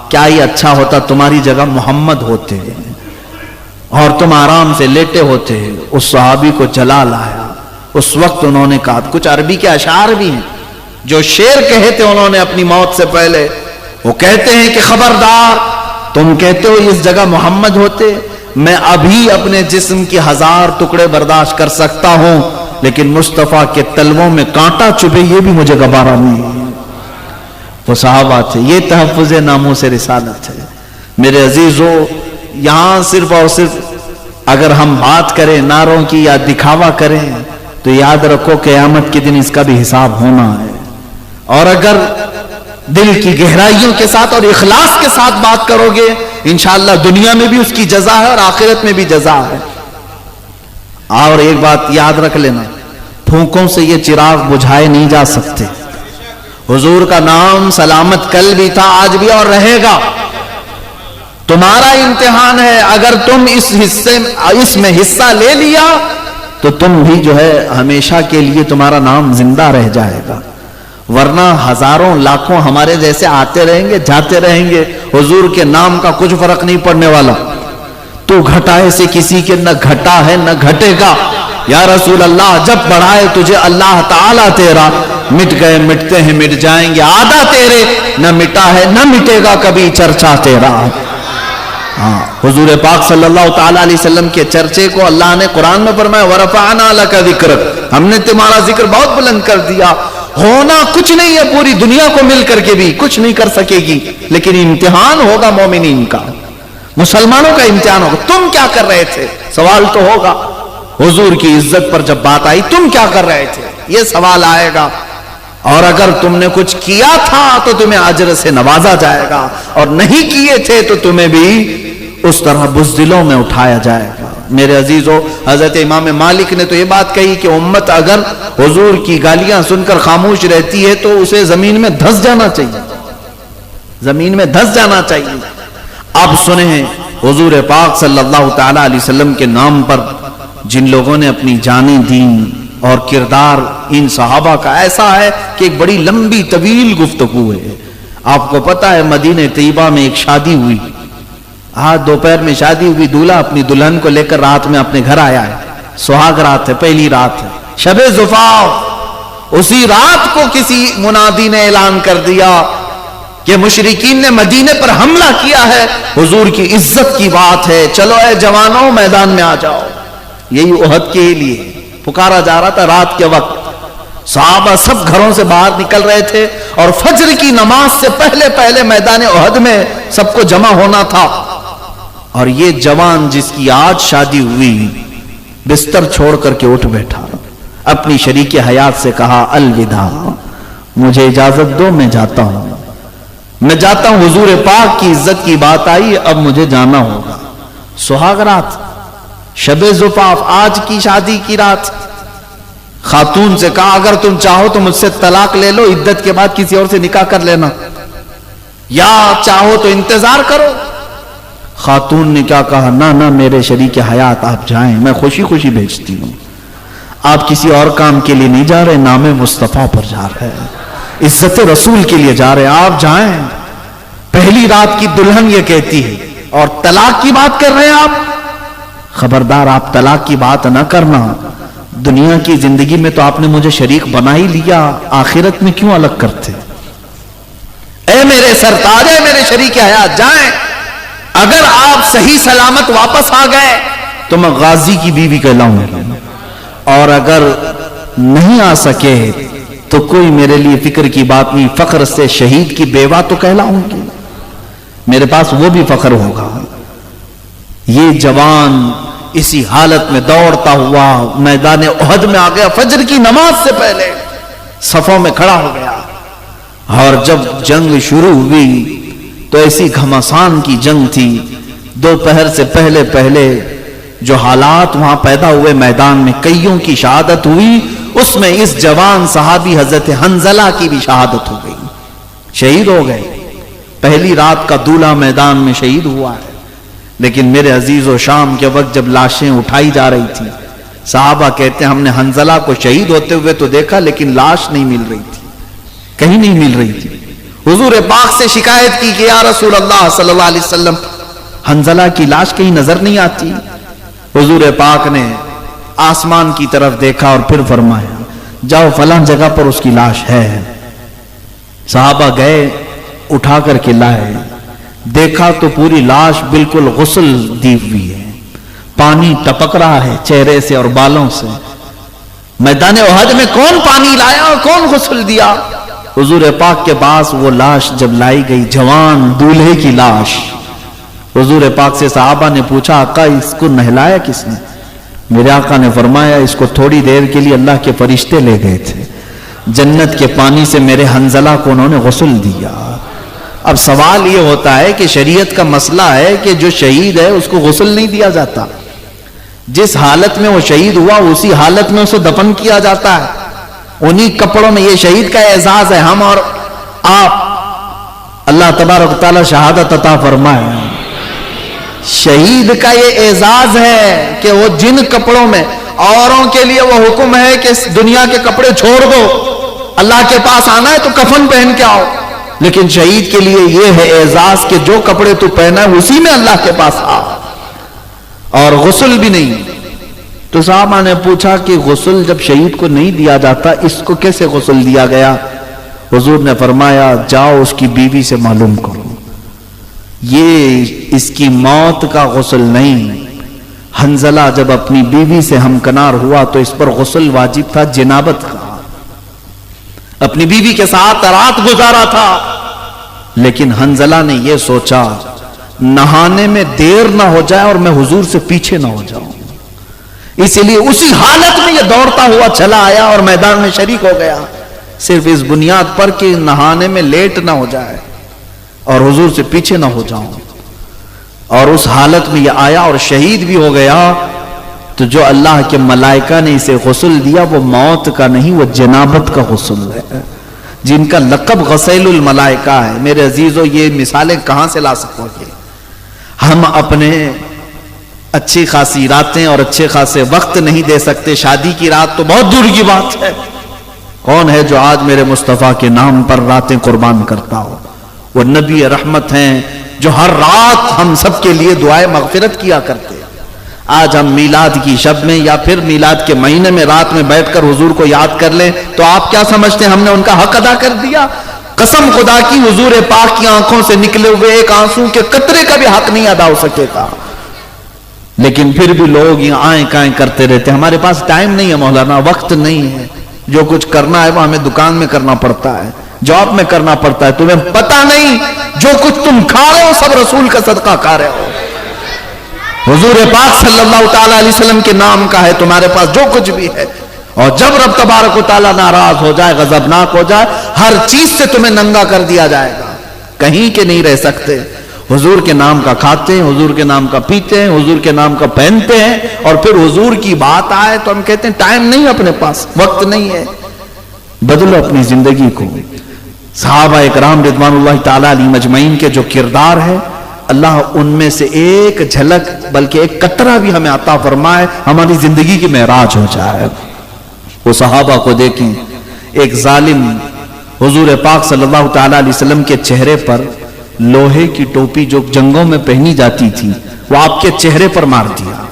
کیا یہ اچھا ہوتا تمہاری جگہ محمد ہوتے اور تم آرام سے لیٹے ہوتے. اس صحابی کو جلا لایا. اس وقت انہوں نے کہا, کچھ عربی کے اشعار بھی ہیں جو شعر کہے تھے انہوں نے اپنی موت سے پہلے. وہ کہتے ہیں کہ خبردار, تم کہتے ہو اس جگہ محمد ہوتے, میں ابھی اپنے جسم کی 1000 ٹکڑے برداشت کر سکتا ہوں, لیکن مصطفیٰ کے تلووں میں کانٹا چبھے یہ بھی مجھے گوارا نہیں. وہ صحابہ تھے. یہ تحفظ ناموس رسالت ہے. میرے عزیزو, یہاں صرف اور صرف اگر ہم بات کریں نعروں کی یا دکھاوا کریں تو یاد رکھو قیامت کے دن اس کا بھی حساب ہونا ہے. اور اگر دل کی گہرائیوں کے ساتھ اور اخلاص کے ساتھ بات کرو گے انشاءاللہ دنیا میں بھی اس کی جزا ہے اور آخرت میں بھی جزا ہے. اور ایک بات یاد رکھ لینا, پھونکوں سے یہ چراغ بجھائے نہیں جا سکتے. حضور کا نام سلامت کل بھی تھا, آج بھی اور رہے گا. تمہارا امتحان ہے, اگر تم اس میں حصہ لے لیا تو تم بھی جو ہے ہمیشہ کے لیے تمہارا نام زندہ رہ جائے گا. ورنہ ہزاروں لاکھوں ہمارے جیسے آتے رہیں گے جاتے رہیں گے, حضور کے نام کا کچھ فرق نہیں پڑنے والا. تو گھٹائے سے کسی کے نہ گھٹا ہے نہ گھٹے گا. یا رسول اللہ, جب بڑھائے تجھے اللہ تعالیٰ تیرا, مٹ گئے مٹتے ہیں مٹ جائیں گے آدھا تیرے, نہ مٹا ہے نہ مٹے گا کبھی چرچا تیرا. ہاں, حضور پاک صلی اللہ تعالیٰ علیہ وسلم کے چرچے کو اللہ نے قرآن میں فرمایا وَرَفَعْنَا لَكَ ذِكْرَكَ, ہم نے تمہارا ذکر بہت بلند کر دیا. ہونا کچھ نہیں ہے, پوری دنیا کو مل کر کے بھی کچھ نہیں کر سکے گی, لیکن امتحان ہوگا مومنین کا, مسلمانوں کا امتحان ہوگا. تم کیا کر رہے تھے سوال تو ہوگا. حضور کی عزت پر جب بات آئی تم کیا کر رہے تھے یہ سوال آئے گا. اور اگر تم نے کچھ کیا تھا تو تمہیں اجر سے نوازا جائے گا, اور نہیں کیے تھے تو تمہیں بھی اس طرح بزدلوں میں اٹھایا جائے گا. میرے عزیزو, حضرت امام مالک نے تو یہ بات کہی کہ امت اگر حضور کی گالیاں سن کر خاموش رہتی ہے تو اسے زمین میں دھس جانا چاہیے, زمین میں دھس جانا چاہیے. اب سنیں حضور پاک صلی اللہ تعالی علیہ وسلم کے نام پر جن لوگوں نے اپنی جانیں دیں, اور کردار ان صحابہ کا ایسا ہے کہ ایک بڑی لمبی طویل گفتگو ہے. آپ کو پتا ہے مدینہ طیبہ میں ایک شادی ہوئی, آج دوپہر میں شادی ہوئی, دولہا اپنی دلہن کو لے کر رات میں اپنے گھر آیا ہے. سہاگ رات ہے, پہلی رات ہے, شب زفاف. اسی رات کو کسی منادی نے اعلان کر دیا کہ مشرکین نے مدینے پر حملہ کیا ہے, حضور کی عزت کی بات ہے, چلو اے جوانوں میدان میں آ جاؤ. یہی احد کے لیے پکارا جا رہا تھا رات کے وقت. صحابہ سب گھروں سے باہر نکل رہے تھے اور فجر کی نماز سے پہلے پہلے میدان احد میں سب کو جمع ہونا تھا. اور یہ جوان جس کی آج شادی ہوئی بستر چھوڑ کر کے اٹھ بیٹھا, اپنی شریک حیات سے کہا الوداع, مجھے اجازت دو میں جاتا ہوں, میں جاتا ہوں, حضور پاک کی عزت کی بات آئی, اب مجھے جانا ہوگا. سہاگ رات, شب زفاف, آج کی شادی کی رات. خاتون سے کہا اگر تم چاہو تو مجھ سے طلاق لے لو, عدت کے بعد کسی اور سے نکاح کر لینا, یا چاہو تو انتظار کرو. خاتون نے کیا کہا, نہ میرے شریک حیات آپ جائیں, میں خوشی خوشی بھیجتی ہوں. آپ کسی اور کام کے لیے نہیں جا رہے, نام مصطفیٰ پر جا رہے ہیں, عزت رسول کے لیے جا رہے ہیں, آپ جائیں. پہلی رات کی دلہن یہ کہتی ہے, اور طلاق کی بات کر رہے ہیں آپ. خبردار, آپ طلاق کی بات نہ کرنا, دنیا کی زندگی میں تو آپ نے مجھے شریک بنا ہی لیا, آخرت میں کیوں الگ کرتے. اے میرے سرتاج, اے میرے شریک حیات, جائیں. اگر آپ صحیح سلامت واپس آ گئے تو میں غازی کی بیوی کہلاؤں گا, اور اگر نہیں آ سکے تو کوئی میرے لیے فکر کی بات نہیں, فخر سے شہید کی بیوہ تو کہلاؤں گی, میرے پاس وہ بھی فخر ہوگا. یہ جوان اسی حالت میں دوڑتا ہوا میدان احد میں آ گیا، فجر کی نماز سے پہلے صفوں میں کھڑا ہو گیا. اور جب جنگ شروع ہوئی تو ایسی گھمسان کی جنگ تھی، دوپہر سے پہلے پہلے جو حالات وہاں پیدا ہوئے میدان میں، کئیوں کی شہادت ہوئی، اس میں اس جوان صحابی حضرت حنظلہ کی بھی شہادت ہو گئی، شہید ہو گئے. پہلی رات کا دولہ میدان میں شہید ہوا ہے. لیکن میرے عزیز و شام کے وقت جب لاشیں اٹھائی جا رہی تھی، صحابہ کہتے ہیں ہم نے حنظلہ کو شہید ہوتے ہوئے تو دیکھا لیکن لاش نہیں مل رہی تھی، کہیں نہیں مل رہی تھی. حضور پاک سے شکایت کی کہ یا رسول اللہ صلی اللہ علیہ وسلم، حنظلہ کی لاش کہیں نظر نہیں آتی. حضور پاک نے آسمان کی طرف دیکھا اور پھر فرمایا جاؤ فلاں جگہ پر اس کی لاش ہے. صحابہ گئے، اٹھا کر کے لائے، دیکھا تو پوری لاش بالکل غسل دی ہوئی ہے، پانی ٹپک رہا ہے چہرے سے اور بالوں سے. میدان احد میں کون پانی لایا اور کون غسل دیا؟ حضور پاک کے پاس وہ لاش جب لائی گئی، جوان دولہے کی لاش، حضور پاک سے صحابہ نے پوچھا آقا اس کو نہلایا کس نے؟ میرے آقا نے فرمایا اس کو تھوڑی دیر کے لیے اللہ کے فرشتے لے گئے تھے، جنت کے پانی سے میرے حنظلہ کو انہوں نے غسل دیا. اب سوال یہ ہوتا ہے کہ شریعت کا مسئلہ ہے کہ جو شہید ہے اس کو غسل نہیں دیا جاتا، جس حالت میں وہ شہید ہوا اسی حالت میں اسے دفن کیا جاتا ہے، انہی کپڑوں میں. یہ شہید کا اعزاز ہے. ہم اور آپ اللہ تبارک و تعالی شہادت عطا فرمائے. شہید کا یہ اعزاز ہے کہ وہ جن کپڑوں میں، اوروں کے لیے وہ حکم ہے کہ دنیا کے کپڑے چھوڑ دو، اللہ کے پاس آنا ہے تو کفن پہن کے آؤ، لیکن شہید کے لیے یہ ہے اعزاز کہ جو کپڑے تو پہنا ہے اسی میں اللہ کے پاس آ. اور غسل بھی نہیں. تو صحابہ نے پوچھا کہ غسل جب شہید کو نہیں دیا جاتا اس کو کیسے غسل دیا گیا؟ حضور نے فرمایا جاؤ اس کی بیوی سے معلوم کرو، یہ اس کی موت کا غسل نہیں. حنظلہ جب اپنی بیوی سے ہمکنار ہوا تو اس پر غسل واجب تھا جنابت کا، اپنی بیوی کے ساتھ رات گزارا تھا. لیکن حنظلہ نے یہ سوچا نہانے میں دیر نہ ہو جائے اور میں حضور سے پیچھے نہ ہو جاؤں، اسی لیے اسی حالت میں یہ دوڑتا ہوا چلا آیا اور میدان میں شریک ہو گیا، صرف اس بنیاد پر کہ نہانے میں لیٹ نہ ہو جائے اور حضور سے پیچھے نہ ہو جاؤں. اور اس حالت میں یہ آیا اور شہید بھی ہو گیا. تو جو اللہ کے ملائکہ نے اسے غسل دیا وہ موت کا نہیں، وہ جنابت کا غسل ہے، جن کا لقب غسیل الملائکہ ہے. میرے عزیزو یہ مثالیں کہاں سے لا سکو گے؟ ہم اپنے اچھی خاصی راتیں اور اچھے خاصے وقت نہیں دے سکتے. شادی کی رات تو بہت دور کی بات ہے. کون ہے جو آج میرے مصطفیٰ کے نام پر راتیں قربان کرتا ہو؟ وہ نبی رحمت ہیں جو ہر رات ہم سب کے لیے دعائے مغفرت کیا کرتے. آج ہم میلاد کی شب میں یا پھر میلاد کے مہینے میں رات میں بیٹھ کر حضور کو یاد کر لیں تو آپ کیا سمجھتے ہیں ہم نے ان کا حق ادا کر دیا؟ قسم خدا کی حضور پاک کی آنکھوں سے نکلے ہوئے ایک آنسو کے قطرے کا بھی حق نہیں ادا ہو سکے گا. لیکن پھر بھی لوگ یہ آئیں کائیں کرتے رہتے. ہمارے پاس ٹائم نہیں ہے مولانا، وقت نہیں ہے. جو کچھ کرنا ہے وہ ہمیں دکان میں کرنا پڑتا ہے، جاب میں کرنا پڑتا ہے. تمہیں پتہ نہیں جو کچھ تم کھا رہے ہو سب رسول کا صدقہ کھا رہے ہو. حضور پاک صلی اللہ تعالی علیہ وسلم کے نام کا ہے تمہارے پاس جو کچھ بھی ہے. اور جب رب تبارک و تعالی ناراض ہو جائے، غضبناک ہو جائے، ہر چیز سے تمہیں ننگا کر دیا جائے گا، کہیں کے نہیں رہ سکتے. حضور کے نام کا کھاتے ہیں، حضور کے نام کا پیتے ہیں، حضور کے نام کا پہنتے ہیں، اور پھر حضور کی بات آئے تو ہم کہتے ہیں ٹائم نہیں، اپنے پاس وقت نہیں ہے. بدلو اپنی زندگی کو. صحابہ اکرام رضوان اللہ تعالی علیہ مجمعین کے جو کردار ہے، اللہ ان میں سے ایک جھلک بلکہ ایک قطرہ بھی ہمیں عطا فرمائے، ہماری زندگی کی معراج ہو جائے. وہ صحابہ کو دیکھیں، ایک ظالم حضور پاک صلی اللہ تعالی علیہ وسلم کے چہرے پر لوہے کی ٹوپی جو جنگوں میں پہنی جاتی تھی وہ آپ کے چہرے پر مار دیا،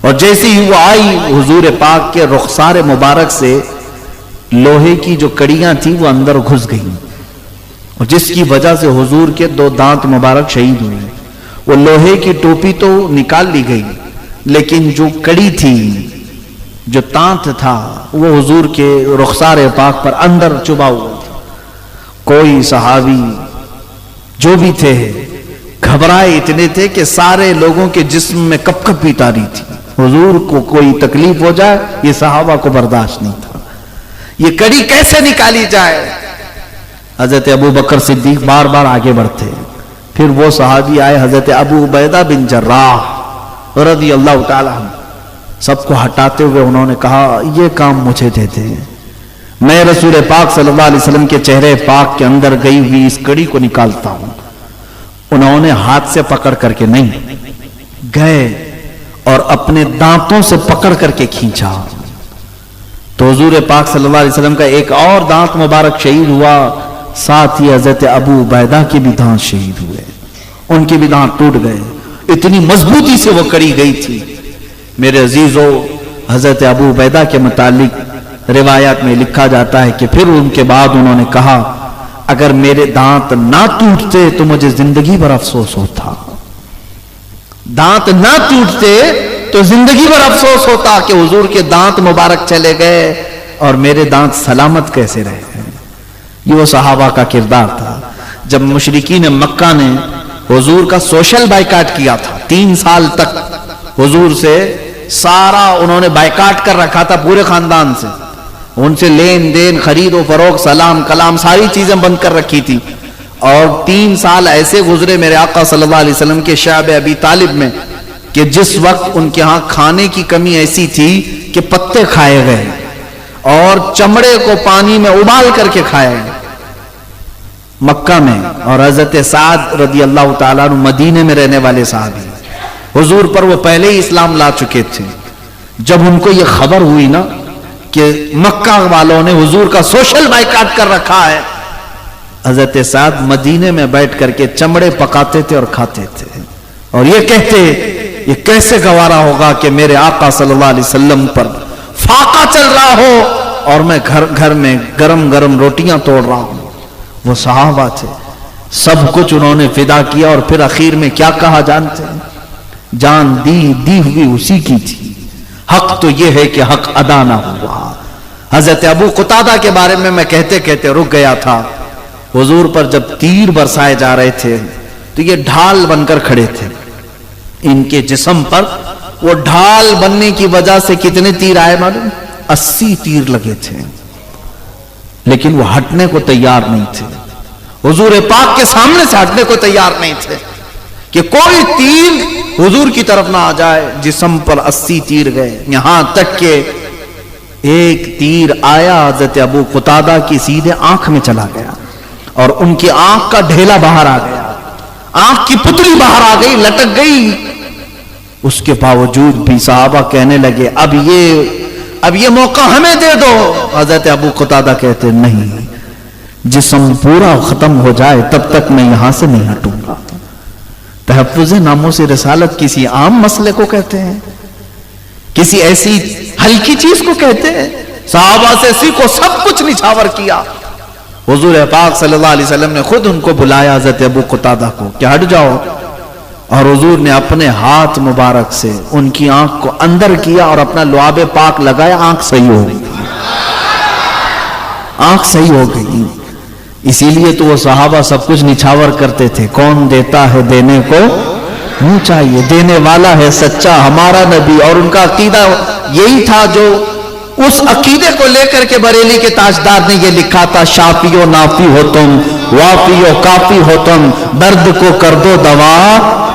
اور جیسے ہی وہ آئی حضور پاک کے رخسار مبارک سے لوہے کی جو کڑیاں تھی وہ اندر گھس گئیں، اور جس کی وجہ سے حضور کے 2 دانت مبارک شہید ہوئے. وہ لوہے کی ٹوپی تو نکال لی گئی لیکن جو کڑی تھی، جو تانت تھا، وہ حضور کے رخسار پاک پر اندر چبھا ہوا تھا. کوئی صحابی جو بھی تھے گھبرائے اتنے تھے کہ سارے لوگوں کے جسم میں کپ کپ بھی تاری تھی. حضور کو کوئی تکلیف ہو جائے یہ صحابہ کو برداشت نہیں تھا، یہ کڑی کیسے نکالی جائے۔ حضرت ابو بکر صدیق بار بار آگے بڑھتے، پھر وہ صحابی آئے حضرت ابو عبیدہ بن جراح رضی اللہ تعالی عنہ، سب کو ہٹاتے ہوئے انہوں نے کہا یہ کام مجھے دے دیں، میں رسول پاک صلی اللہ علیہ وسلم کے چہرے پاک کے اندر گئی ہوئی اس کڑی کو نکالتا ہوں۔ انہوں نے ہاتھ سے پکڑ کر کے نہیں گئے اور اپنے دانتوں سے پکڑ کر کے کھینچا، تو حضور پاک صلی اللہ علیہ وسلم کا ایک اور دانت مبارک شہید ہوا، ساتھ ہی حضرت ابو عبیدہ کے بھی دانت شہید ہوئے، ان کے بھی دانت ٹوٹ گئے، اتنی مضبوطی سے وہ کڑی گئی تھی۔ میرے عزیزو، حضرت ابو عبیدہ کے متعلق روایات میں لکھا جاتا ہے کہ پھر ان کے بعد انہوں نے کہا اگر میرے دانت نہ ٹوٹتے تو مجھے زندگی بھر افسوس ہوتا، دانت نہ ٹوٹتے تو زندگی بھر افسوس ہوتا کہ حضور کے دانت مبارک چلے گئے اور میرے دانت سلامت کیسے رہے۔ یہ وہ صحابہ کا کردار تھا۔ جب مشرکین مکہ نے حضور کا سوشل بائیکاٹ کیا تھا، 3 سال تک حضور سے سارا انہوں نے بائیکاٹ کر رکھا تھا، پورے خاندان سے ان سے لین دین، خرید و فروخت، سلام کلام، ساری چیزیں بند کر رکھی تھی، اور 3 سال ایسے گزرے میرے آقا صلی اللہ علیہ وسلم کے شعب ابی طالب میں کہ جس وقت ان کے ہاں کھانے کی کمی ایسی تھی کہ پتے کھائے گئے اور چمڑے کو پانی میں ابال کر کے کھائے گئے مکہ میں۔ اور حضرت سعد رضی اللہ تعالیٰ عنہ مدینے میں رہنے والے صحابی، حضور پر وہ پہلے ہی اسلام لا چکے تھے، جب ان کو یہ خبر ہوئی نا کہ مکہ والوں نے حضور کا سوشل بائیکاٹ کر رکھا ہے، حضرت سعد مدینے میں بیٹھ کر کے چمڑے پکاتے تھے اور کھاتے تھے، اور یہ کہتے یہ کیسے گوارا ہوگا کہ میرے آقا صلی اللہ علیہ وسلم پر فاقہ چل رہا ہو اور میں گھر میں گرم گرم روٹیاں توڑ رہا ہوں۔ وہ صحابہ تھے، سب کچھ انہوں نے فدا کیا، اور پھر اخیر میں کیا کہا جانتے ہیں؟ جان دی ہوئی اسی کی تھی، حق تو یہ ہے کہ حق ادا نہ ہوا۔ حضرت ابو قتادہ کے بارے میں کہتے کہتے رک گیا تھا۔ حضور پر جب تیر برسائے جا رہے تھے تو یہ ڈھال بن کر کھڑے تھے، ان کے جسم پر وہ ڈھال بننے کی وجہ سے کتنے تیر آئے معلوم؟ 80 تیر لگے تھے، لیکن وہ ہٹنے کو تیار نہیں تھے، حضور پاک کے سامنے سے ہٹنے کو تیار نہیں تھے کہ کوئی تیر حضور کی طرف نہ آ جائے۔ جسم پر 80 تیر گئے، یہاں تک کہ ایک تیر آیا حضرت ابو قتادہ کی سیدھے آنکھ میں چلا گیا، اور ان کی آنکھ کا ڈھیلا باہر آ گیا، آنکھ کی پتلی باہر آ گئی، لٹک گئی۔ اس کے باوجود بھی صحابہ کہنے لگے اب یہ موقع ہمیں دے دو۔ حضرت ابو قتادہ کہتے نہیں، جسم پورا ختم ہو جائے تب تک میں یہاں سے نہیں ہٹوں گا۔ تحفظ ناموس رسالت کسی عام مسئلے کو کہتے ہیں، کسی ایسی ہلکی چیز کو کہتے ہیں؟ صحابہ سے سیکھو، سب کچھ نچھاور کیا۔ حضور پاک صلی اللہ علیہ وسلم نے خود ان کو بلایا حضرت ابو قتادہ کو کہ ہٹ جاؤ، اور حضور نے اپنے ہاتھ مبارک سے ان کی آنکھ کو اندر کیا اور اپنا لعاب پاک لگایا، آنکھ صحیح ہو گئی، آنکھ صحیح ہو گئی۔ اسی لیے تو وہ صحابہ سب کچھ نچھاور کرتے تھے، کون دیتا ہے دینے کو نہیں چاہیے، دینے والا ہے سچا ہمارا نبی۔ اور ان کا عقیدہ یہی تھا جو اس عقیدے کو لے کر کے بریلی کے تاجدار نے یہ لکھا تھا، شافی و نافی ہو تم، وافی و کافی ہو تم، درد کو کر دو دوا،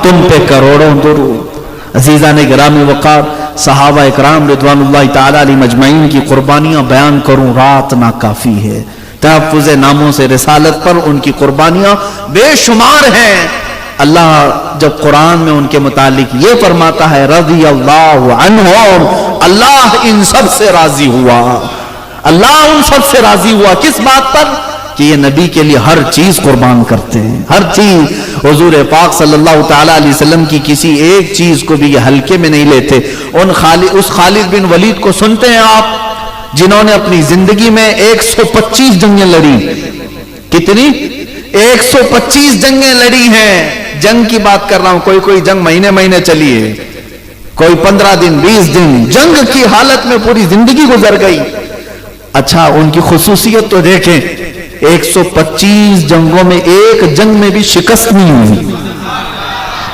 تم پہ کروڑوں درود۔ عزیزان گرامی وقار، صحابہ اکرام رضوان اللہ تعالی علیہ مجمعین کی قربانیاں بیان کروں رات نہ کافی ہے۔ تحفظ ناموس رسالت پر ان کی قربانیاں بے شمار ہیں۔ اللہ جب قرآن میں ان کے متعلق یہ فرماتا ہے رضی اللہ عنہم، اللہ ان سب سے راضی ہوا، اللہ ان سب سے راضی ہوا۔ کس بات پر؟ کہ یہ نبی کے لیے ہر چیز قربان کرتے ہیں، ہر چیز۔ حضور پاک صلی اللہ تعالی علیہ وسلم کی کسی ایک چیز کو بھی یہ ہلکے میں نہیں لیتے۔ اس خالد بن ولید کو سنتے ہیں آپ، جنہوں نے اپنی زندگی میں 125 جنگیں لڑی۔ کتنی؟ 125 جنگیں لڑی ہیں۔ جنگ کی بات کر رہا ہوں، کوئی جنگ مہینے چلی ہے، کوئی 15 دن 20 دن، جنگ کی حالت میں پوری زندگی گزر گئی۔ اچھا، ان کی خصوصیت تو دیکھیں، 125 جنگوں میں ایک جنگ میں بھی شکست نہیں ہوئی۔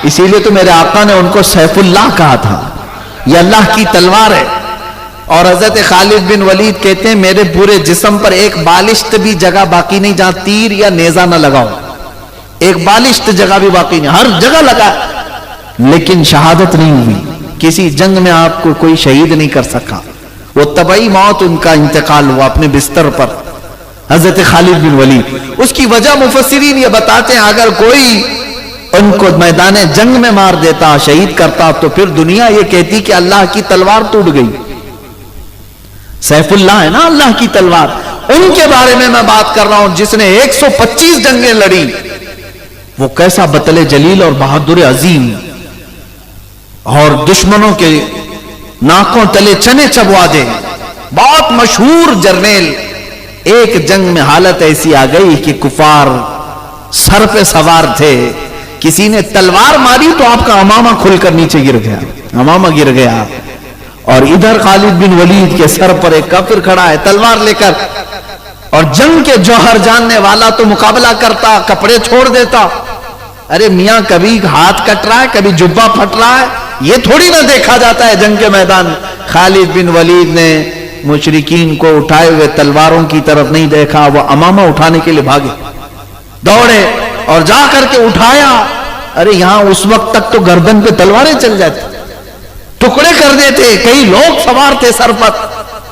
اسی لیے تو میرے آقا نے ان کو سیف اللہ کہا تھا۔ یہ اللہ کی تلوار ہے. اور حضرت خالد بن ولید کہتے ہیں میرے پورے جسم پر ایک بالشت بھی جگہ باقی نہیں جہاں تیر یا نیزہ نہ لگاؤ. ایک بالشت جگہ بھی باقی نہیں, ہر جگہ لگا, لیکن شہادت نہیں ہوئی. کسی جنگ میں آپ کو کوئی شہید نہیں کر سکا. وہ طبعی موت ان کا انتقال ہوا اپنے بستر پر, حضرت خالد بن ولید. اس کی وجہ مفسرین یہ بتاتے ہیں اگر کوئی ان کو میدان جنگ میں مار دیتا, شہید کرتا, تو پھر دنیا یہ کہتی کہ اللہ کی تلوار ٹوٹ گئی. سیف اللہ ہے نا اللہ کی تلوار. ان کے بارے میں بات کر رہا ہوں جس نے 125 جنگیں لڑی. وہ کیسا بطل جلیل اور بہادر عظیم, اور دشمنوں کے ناکوں تلے چنے چبوا دے, بہت مشہور جرنیل. ایک جنگ میں حالت ایسی آ گئی کہ کفار سر پہ سوار تھے, کسی نے تلوار ماری تو آپ کا امامہ کھل کر نیچے گر گیا, امامہ گر گیا. اور ادھر خالد بن ولید کے سر پر ایک کافر کھڑا ہے تلوار لے کر, اور جنگ کے جوہر جاننے والا تو مقابلہ کرتا, کپڑے چھوڑ دیتا. ارے میاں کبھی ہاتھ کٹ رہا ہے, کبھی جبہ پھٹ رہا ہے, یہ تھوڑی نہ دیکھا جاتا ہے جنگ کے میدان. خالد بن ولید نے مشرکین کو اٹھائے ہوئے تلواروں کی طرف نہیں دیکھا, وہ امامہ اٹھانے کے لیے بھاگے, دوڑے اور جا کر کے اٹھایا. ارے یہاں اس وقت تک تو گردن پہ تلواریں چل جاتی, ٹکڑے کر دیتے, کئی لوگ سوار تھے سر پر.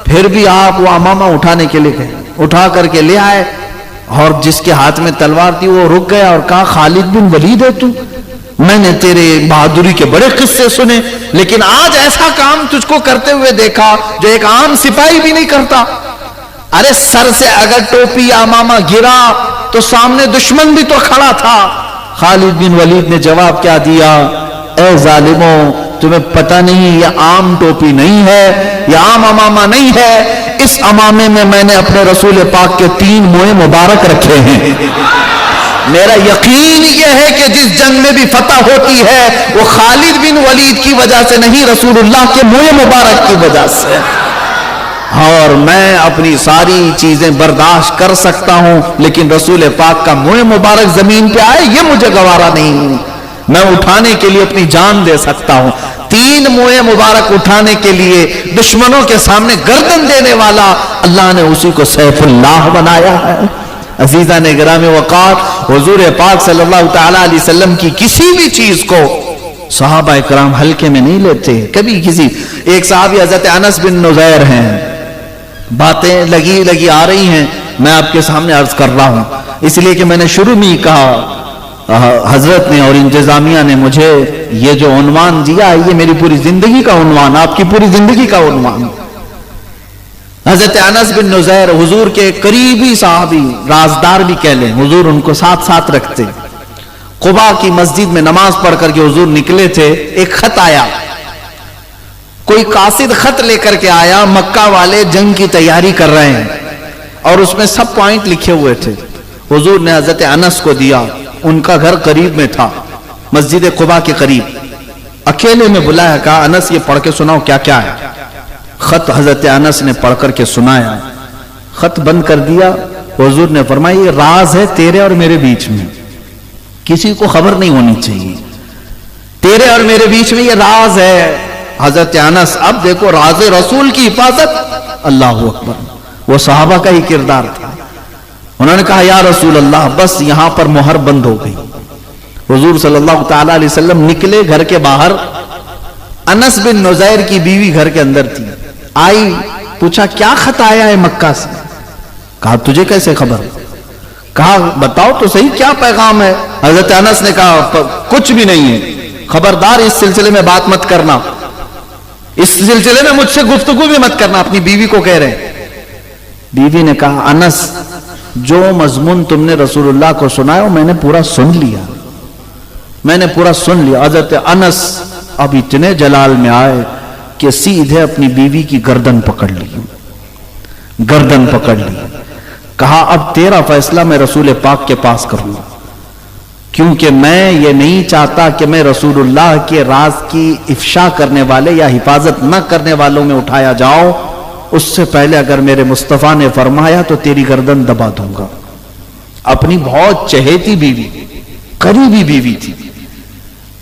پھر بھی آپ وہ امامہ اٹھانے کے لیے گئے, اٹھا کر کے لے آئے, اور جس کے ہاتھ میں تلوار تھی وہ رک گیا اور کہا خالد بن ولید ہے تو؟ میں نے تیرے بہادری کے بڑے قصے سنے, لیکن آج ایسا کام تجھ کو کرتے ہوئے دیکھا جو ایک عام سپاہی بھی نہیں کرتا. ارے سر سے اگر ٹوپی یا امامہ گرا تو سامنے دشمن بھی تو کھڑا تھا. خالد بن ولید نے جواب کیا دیا, اے ظالموں, تمہیں پتہ نہیں یہ عام ٹوپی نہیں ہے, یہ عام امامہ نہیں ہے. اس امامے میں نے اپنے رسول پاک کے 3 موئے مبارک رکھے ہیں. میرا یقین یہ ہے کہ جس جنگ میں بھی فتح ہوتی ہے وہ خالد بن ولید کی وجہ سے نہیں, رسول اللہ کے موئے مبارک کی وجہ سے. اور میں اپنی ساری چیزیں برداشت کر سکتا ہوں, لیکن رسول پاک کا موئے مبارک زمین پہ آئے یہ مجھے گوارا نہیں. میں اٹھانے کے لیے اپنی جان دے سکتا ہوں. 3 موئے مبارک اٹھانے کے لیے دشمنوں کے سامنے گردن دینے والا اللہ نے اسی کو سیف اللہ بنایا ہے. عزیزان گرامی وقار, حضور پاک صلی اللہ تعالی علیہ وسلم کی کسی بھی چیز کو صحابہ اکرام ہلکے میں نہیں لیتے. کبھی کسی ایک صحابی حضرت انس بن نزیر ہیں, باتیں لگی آ رہی ہیں, میں آپ کے سامنے عرض کر رہا ہوں اس لیے کہ میں نے شروع میں ہی کہا حضرت نے اور انتظامیہ نے مجھے یہ جو عنوان دیا یہ میری پوری زندگی کا عنوان, آپ کی پوری زندگی کا عنوان. حضرت انس بن نزیر حضور کے قریبی صحابی, رازدار بھی کہہ لیں, حضور ان کو ساتھ رکھتے. قباء کی مسجد میں نماز پڑھ کر کے حضور نکلے تھے, ایک خط آیا, کوئی قاصد خط لے کر کے آیا, مکہ والے جنگ کی تیاری کر رہے ہیں اور اس میں سب پوائنٹ لکھے ہوئے تھے. حضور نے حضرت انس کو دیا, ان کا گھر قریب میں تھا, مسجد قباء کے قریب. اکیلے میں بلایا, کہا انس یہ پڑھ کے سناؤ کیا کیا ہے. خط حضرت انس نے پڑھ کر کے سنایا, خط بند کر دیا. حضور نے فرمایا یہ راز ہے تیرے اور میرے بیچ میں, کسی کو خبر نہیں ہونی چاہیے, تیرے اور میرے بیچ میں یہ راز ہے. حضرت انس, اب دیکھو راز رسول کی حفاظت, اللہ اکبر, وہ صحابہ کا ہی کردار تھا. انہوں نے کہا یا رسول اللہ بس یہاں پر مہر بند ہو گئی. حضور صلی اللہ تعالی علیہ وسلم نکلے گھر کے باہر, انس بن نزیر کی بیوی گھر کے اندر تھی, آئی, پوچھا کیا خط آیا ہے مکہ سے. کہا تجھے کیسے خبر, کہا بتاؤ تو صحیح کیا پیغام ہے. حضرت انس نے کہا کچھ بھی نہیں ہے, خبردار اس سلسلے میں بات مت کرنا, اس سلسلے میں مجھ سے گفتگو بھی مت کرنا. اپنی بیوی کو کہہ رہے. بیوی نے کہا انس جو مضمون تم نے رسول اللہ کو سنایا میں نے پورا سن لیا, میں نے پورا سن لیا. حضرت انس اب اتنے جلال میں آئے کہ سیدھے اپنی بیوی کی گردن پکڑ لی, گردن پکڑ لی. کہا اب تیرا فیصلہ میں رسول پاک کے پاس کروں, کیونکہ میں یہ نہیں چاہتا کہ میں رسول اللہ کے راز کی افشا کرنے والے یا حفاظت نہ کرنے والوں میں اٹھایا جاؤں. اس سے پہلے اگر میرے مصطفیٰ نے فرمایا تو تیری گردن دبا دوں گا. اپنی بہت چہیتی بیوی, قریبی بیوی تھی,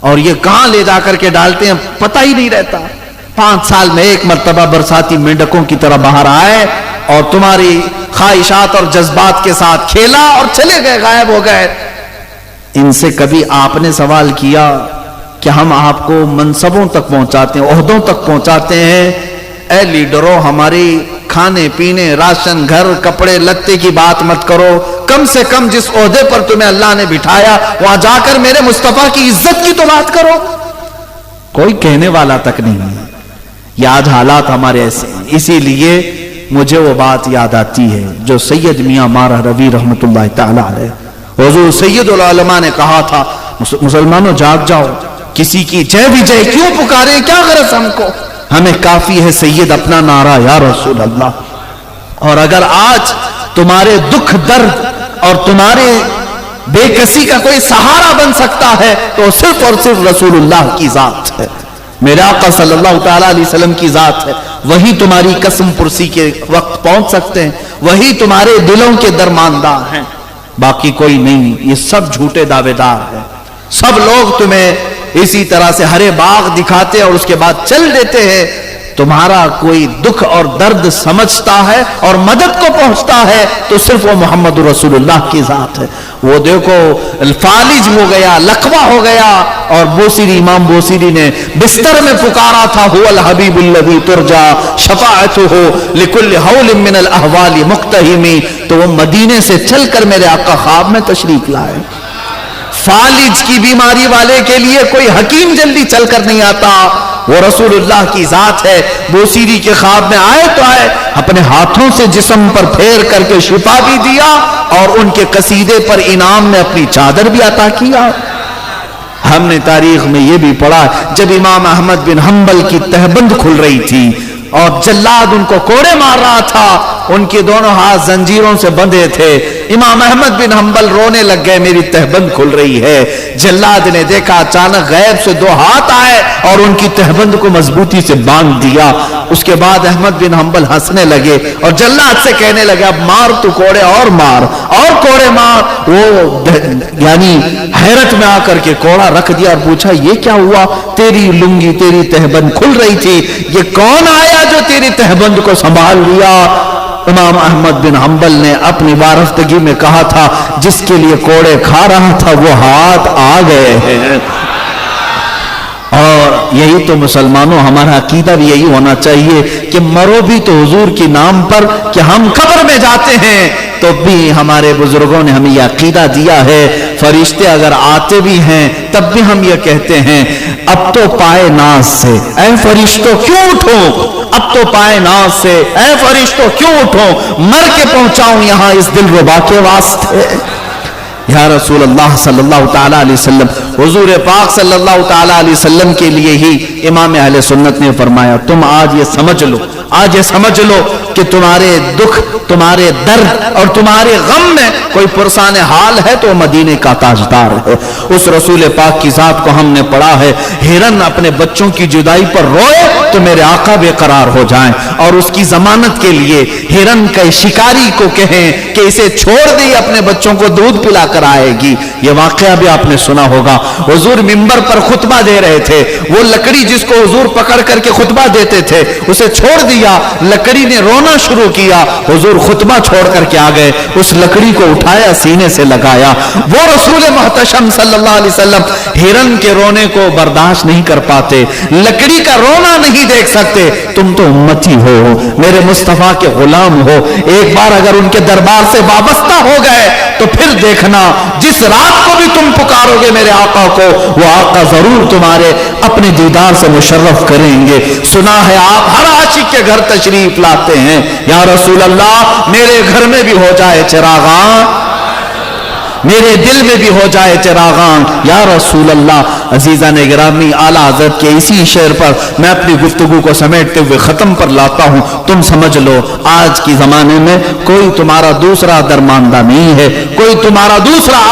اور یہ کہاں لے جا کر کے ڈالتے ہیں پتہ ہی نہیں رہتا. 5 سال میں ایک مرتبہ برساتی مینڈکوں کی طرح باہر آئے اور تمہاری خواہشات اور جذبات کے ساتھ کھیلا اور چلے گئے، غائب ہو گئے. ان سے کبھی آپ نے سوال کیا کہ ہم آپ کو منصبوں تک پہنچاتے ہیں، عہدوں تک پہنچاتے ہیں، اے لیڈروں ہماری کھانے پینے راشن گھر کپڑے لتے کی بات مت کرو، کم سے کم جس عہدے پر تمہیں اللہ نے بٹھایا وہاں جا کر میرے مصطفیٰ کی عزت کی تو بات کرو. کوئی کہنے والا تک نہیں ہے. یہ آج حالات ہمارے ایسے ہیں. اسی لیے مجھے وہ بات یاد آتی ہے جو سید میاں مارہ روی رحمت اللہ تعالی علیہ، حضور سید العلماء نے کہا تھا مسلمانوں جاگ جاؤ، کسی کی جے بھی جے کیوں پکارے، کیا غرض ہم کو، ہمیں کافی ہے سید اپنا نعرہ یا رسول اللہ. اور اگر آج تمہارے دکھ درد اور تمہارے بے کسی کا کوئی سہارا بن سکتا ہے تو صرف اور صرف رسول اللہ کی ذات ہے، میرے آقا صلی اللہ تعالی علیہ وسلم کی ذات ہے. وہی تمہاری قسم پرسی کے وقت پہنچ سکتے ہیں، وہی تمہارے دلوں کے درماندار ہیں، باقی کوئی نہیں. یہ سب جھوٹے دعوے دار ہیں. سب لوگ تمہیں اسی طرح سے ہرے باغ دکھاتے اور اس کے بعد چل دیتے ہیں. تمہارا کوئی دکھ اور درد سمجھتا ہے اور مدد کو پہنچتا ہے تو صرف وہ محمد رسول اللہ کی ذات ہے. وہ دیکھو فالج ہو گیا، لقوہ ہو گیا، اور بوسیری امام بوسیری نے بستر میں پکارا تھا هو الحبیب الذی ترجا شفاعتہ لکل حول من الاحوال مقتحم، تو وہ مدینے سے چل کر میرے آقا خواب میں تشریف لائے. فالج کی بیماری والے کے لیے کوئی حکیم جلدی چل کر نہیں آتا، وہ رسول اللہ کی ذات ہے. بوسیری کے خواب میں آئے تو آئے، اپنے ہاتھوں سے جسم پر پھیر کر کے شفا بھی دیا اور ان کے قصیدے پر انعام میں اپنی چادر بھی عطا کیا. ہم نے تاریخ میں یہ بھی پڑھا جب امام احمد بن حنبل کی تہبند کھل رہی تھی اور جلاد ان کو کوڑے مار رہا تھا، ان کے دونوں ہاتھ زنجیروں سے بندھے تھے، امام احمد بن حنبل رونے لگ گئے میری تہبند کھل رہی ہے. جلاد نے دیکھا اچانک غیب سے 2 ہاتھ آئے اور ان کی تہبند کو مضبوطی سے باندھ دیا. اس کے بعد احمد بن حنبل ہنسنے لگے اور جلاد سے کہنے لگے اب مار تو کوڑے اور مار اور کوڑے مار. وہ یعنی حیرت میں آ کر کے کوڑا رکھ دیا اور پوچھا یہ کیا ہوا، تیری لنگی تیری تہبند کھل رہی تھی، یہ کون آیا جو تیری تہبند کو سنبھال لیا؟ امام احمد بن حنبل نے اپنی وارفتگی میں کہا تھا جس کے لیے کوڑے کھا رہا تھا وہ ہاتھ آ گئے ہیں. اور یہی تو مسلمانوں ہمارا عقیدہ بھی یہی ہونا چاہیے کہ مرو بھی تو حضور کے نام پر، کہ ہم قبر میں جاتے ہیں تو بھی ہمارے بزرگوں نے ہمیں یہ عقیدہ دیا ہے. فرشتے اگر آتے بھی ہیں تب بھی ہم یہ کہتے ہیں اب تو پائے ناز سے اے فرشتوں کیوں اٹھو، اب تو پائے ناز سے اے فرشتوں کیوں اٹھو، مر کے پہنچاؤں یہاں اس دل ربا کے واسطے. یا رسول اللہ صلی اللہ تعالیٰ علیہ وسلم، حضور پاک صلی اللہ تعالیٰ علیہ وسلم کے لیے ہی امام اہل سنت نے فرمایا تم آج یہ سمجھ لو، آج یہ سمجھ لو کہ تمہارے دکھ تمہارے درد اور تمہارے غم میں کوئی پرسان حال ہے تو مدینے کا تاجدار ہے. اس رسول پاک کی ذات کو ہم نے پڑھا ہے ہرن اپنے بچوں کی جدائی پر روئے تو میرے آقا بے قرار ہو جائیں، اور اس کی ضمانت کے لیے ہرن کے شکاری کو کہیں کہ اسے چھوڑ دے اپنے بچوں کو دودھ پلا کر آئے گی. یہ واقعہ بھی آپ نے سنا ہوگا. حضور منبر پر خطبہ دے رہے تھے، وہ لکڑی جس کو حضور پکڑ کر کے خطبہ دیتے تھے اسے چھوڑ دیا، لکڑی نے رونا شروع کیا، حضور خطبہ چھوڑ کر کے آ گئے، اس لکڑی کو اٹھایا سینے سے لگایا. وہ رسول محتشم صلی اللہ علیہ وسلم ہرن کے رونے کو برداشت نہیں کر پاتے، لکڑی کا رونا نہیں دیکھ سکتے. تم تو امتی ہو، میرے مصطفیٰ کے غلام ہو، ایک بار اگر ان کے دربار سے وابستہ ہو گئے تو پھر دیکھنا جس رات کو بھی تم پکارو گے میرے آقا کو وہ آقا ضرور تمہارے اپنے دیدار سے مشرف کریں گے. سنا ہے آپ ہر عاشق کے گھر تشریف لاتے ہیں، یا رسول اللہ میرے گھر میں بھی ہو جائے چراغاں، میرے دل میں بھی ہو جائے چراغاں یا رسول اللہ. عزیزان گرامی، اعلیٰ حضرت کے اسی شعر پر میں اپنی گفتگو کو سمیٹتے ہوئے ختم پر لاتا ہوں. تم سمجھ لو آج کی زمانے میں کوئی تمہارا دوسرا درماندہ نہیں ہے، کوئی تمہارا دوسرا